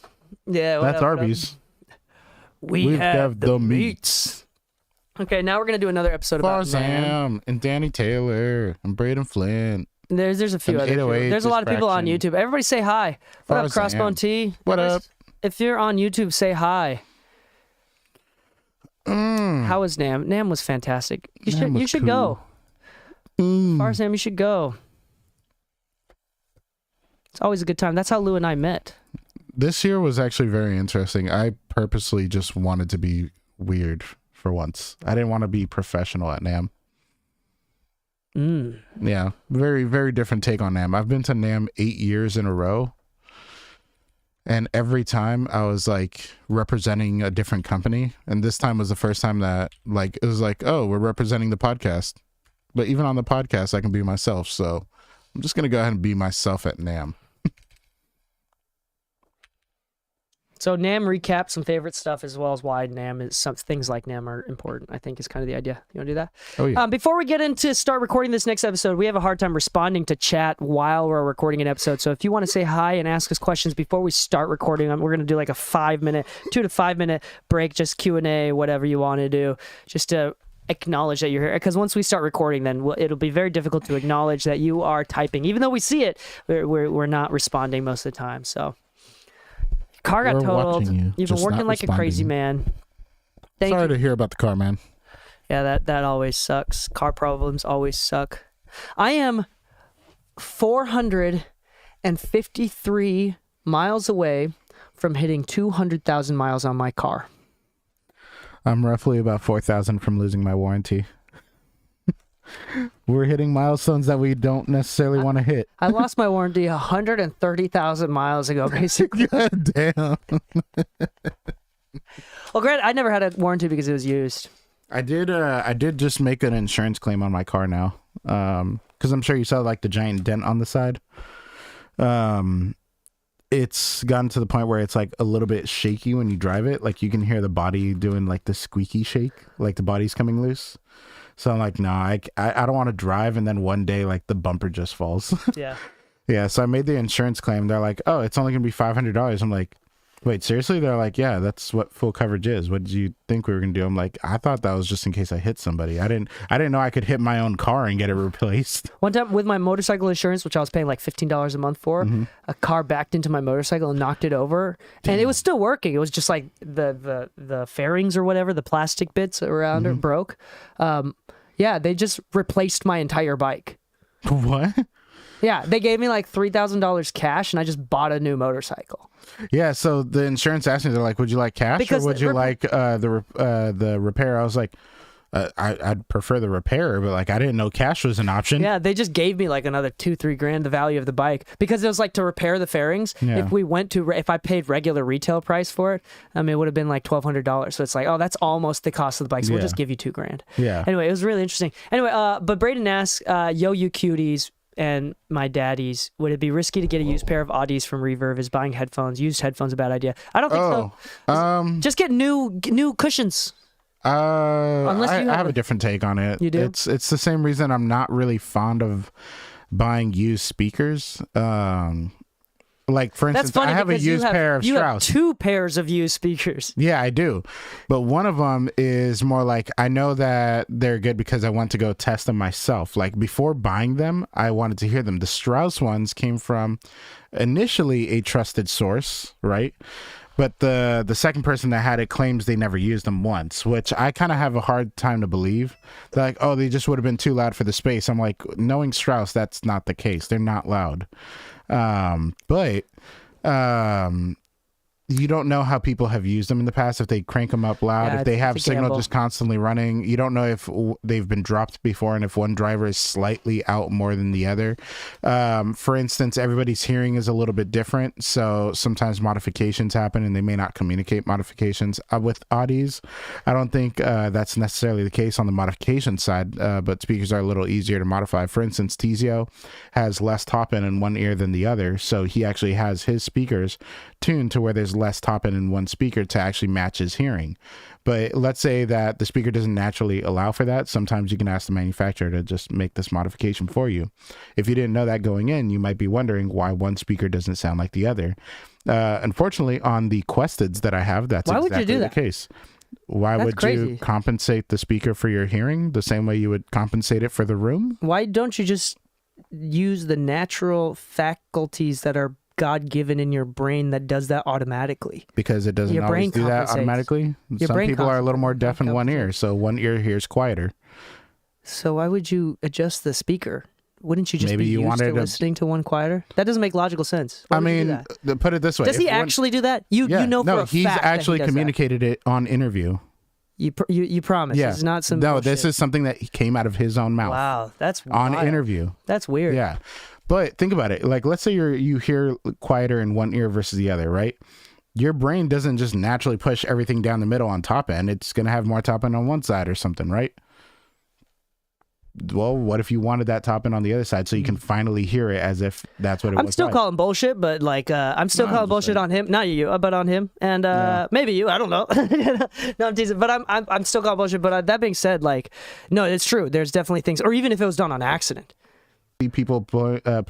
Yeah, what That's up, what up? Arby's. We have the meats. meats. Okay, now we're gonna do another episode about Nam. Farzam and Danny Taylor and Braden Flint. There's a few An other people. 808 There's a lot of people on distraction. YouTube. Everybody say hi. What up, Farzan. Crossbone T? What up? If you're on YouTube, say hi. How was Nam? Nam was fantastic. Nam You was should cool. go. Farzam, you should go. It's always a good time. That's how Lou and I met. This year was actually very interesting. I purposely just wanted to be weird for once. I didn't want to be professional at NAMM. Yeah, very, very different take on NAMM. I've been to NAMM 8 years in a row. And every time I was like representing a different company. And this time was the first time that like, it was like, oh, we're representing the podcast. But even on the podcast, I can be myself. So I'm just going to go ahead and be myself at NAMM. So Nam recap some favorite stuff as well as why Nam is some things like Nam are important. I think is kind of the idea. You want to do that? Oh yeah. Before we get into start recording this next episode, we have a hard time responding to chat while we're recording an episode. So if you want to say hi and ask us questions before we start recording, we're going to do like a 2 to 5 minute break, just Q&A, whatever you want to do, just to acknowledge that you're here. Because once we start recording, then it'll be very difficult to acknowledge that you are typing, even though we see it. We're not responding most of the time. So. Car got We're totaled. watching you, You've been just working not like a crazy responding. man. Thank Sorry you. to hear about the car, man. Yeah, that always sucks. Car problems always suck. I am 453 miles away from hitting 200,000 miles on my car. I'm roughly about 4,000 from losing my warranty. We're hitting milestones that we don't necessarily want to hit. I lost my warranty 130,000 miles ago, basically. God damn. Well, granted, I never had a warranty because it was used. I did just make an insurance claim on my car now. Because I'm sure you saw like the giant dent on the side. It's gotten to the point where it's like a little bit shaky when you drive it. Like you can hear the body doing like the squeaky shake, like the body's coming loose. So I'm like, nah, I don't want to drive. And then one day, like the bumper just falls. Yeah. Yeah. So I made the insurance claim. They're like, oh, it's only going to be $500. I'm like, wait, seriously? They're like, yeah, that's what full coverage is. What did you think we were going to do? I'm like, I thought that was just in case I hit somebody. I didn't know I could hit my own car and get it replaced. One time with my motorcycle insurance, which I was paying like $15 a month for, a car backed into my motorcycle and knocked it over. And it was still working. It was just like the fairings or whatever, the plastic bits around it broke. Yeah, they just replaced my entire bike. What? Yeah, they gave me like $3,000 cash and I just bought a new motorcycle. Yeah, so the insurance asked me, they're like, would you like cash Because or would you like the repair? I was like, I'd prefer the repair, but like I didn't know cash was an option. Yeah, they just gave me like another $2-3 grand the value of the bike because it was like to repair the fairings. Yeah. If I paid regular retail price for it, I mean it would have been like $1,200. So it's like, oh, that's almost the cost of the bike. So we'll Yeah. just give you $2 grand. Yeah. Anyway, it was really interesting. Anyway, but Braden asked, yo, you cuties and my daddies, would it be risky to get a used pair of Audis from Reverb? Is buying used headphones a bad idea? I don't think so. Just get new cushions. Unless I you have have a different take on it. You do? It's the same reason I'm not really fond of buying used speakers. Like for That's instance, funny I have a because used pair of you have Strauss. 2 pairs of used speakers. Yeah, I do. But one of them is more like I know that they're good because I went to go test them myself. Like before buying them, I wanted to hear them. The Strauss ones came from initially a trusted source, right? But the second person that had it claims they never used them once, which I kind of have a hard time to believe. They're like, oh, they just would have been too loud for the space. I'm like, knowing Strauss, that's not the case. They're not loud. But you don't know how people have used them in the past, if they crank them up loud, Yeah, if they have it's a signal gamble. just constantly running. You don't know if they've been dropped before and if one driver is slightly out more than the other. For instance, everybody's hearing is a little bit different, so sometimes modifications happen and they may not communicate modifications with Audis. I don't think that's necessarily the case on the modification side, but speakers are a little easier to modify. For instance, Tizio has less top end in one ear than the other, so he actually has his speakers tuned to where there's less top end in one speaker to actually match his hearing. But let's say that the speaker doesn't naturally allow for that. Sometimes you can ask the manufacturer to just make this modification for you. If you didn't know that going in, you might be wondering why one speaker doesn't sound like the other. Unfortunately, on the Questeds that I have, that's Why would you exactly do the that? case. Why That's would crazy. you compensate the speaker for your hearing the same way you would compensate it for the room? Why don't you just use the natural faculties that are God-given in your brain that does that automatically? Because it doesn't Your always brain do that compensates. automatically. Your Some brain people are a little more deaf in one ear, compensates. so one ear hears quieter. So why would you adjust the speaker? Wouldn't you just Maybe be you used wanted to to- listening to one quieter? That doesn't make logical sense. Why I would you do mean, that? put it this way. Does he if one- actually do that? You Yeah, know no, for a he's fact that he actually does that. communicated it on interview. You promise. Yeah. It's not some No, bullshit. this is something that came out of his own mouth Wow, that's on wild. interview. That's weird. Yeah. But think about it. Like, let's say you hear quieter in one ear versus the other, right? Your brain doesn't just naturally push everything down the middle on top end. It's going to have more top end on one side or something, right? Well, what if you wanted that top end on the other side so you can finally hear it as if that's what it I'm was still like? calling bullshit, but like I'm still No, calling I'm just bullshit saying. on him. Not you, but on him, and maybe you. I don't know. No, I'm teasing, but I'm still calling bullshit. But that being said, like, no, it's true. There's definitely things, or even if it was done on accident. People put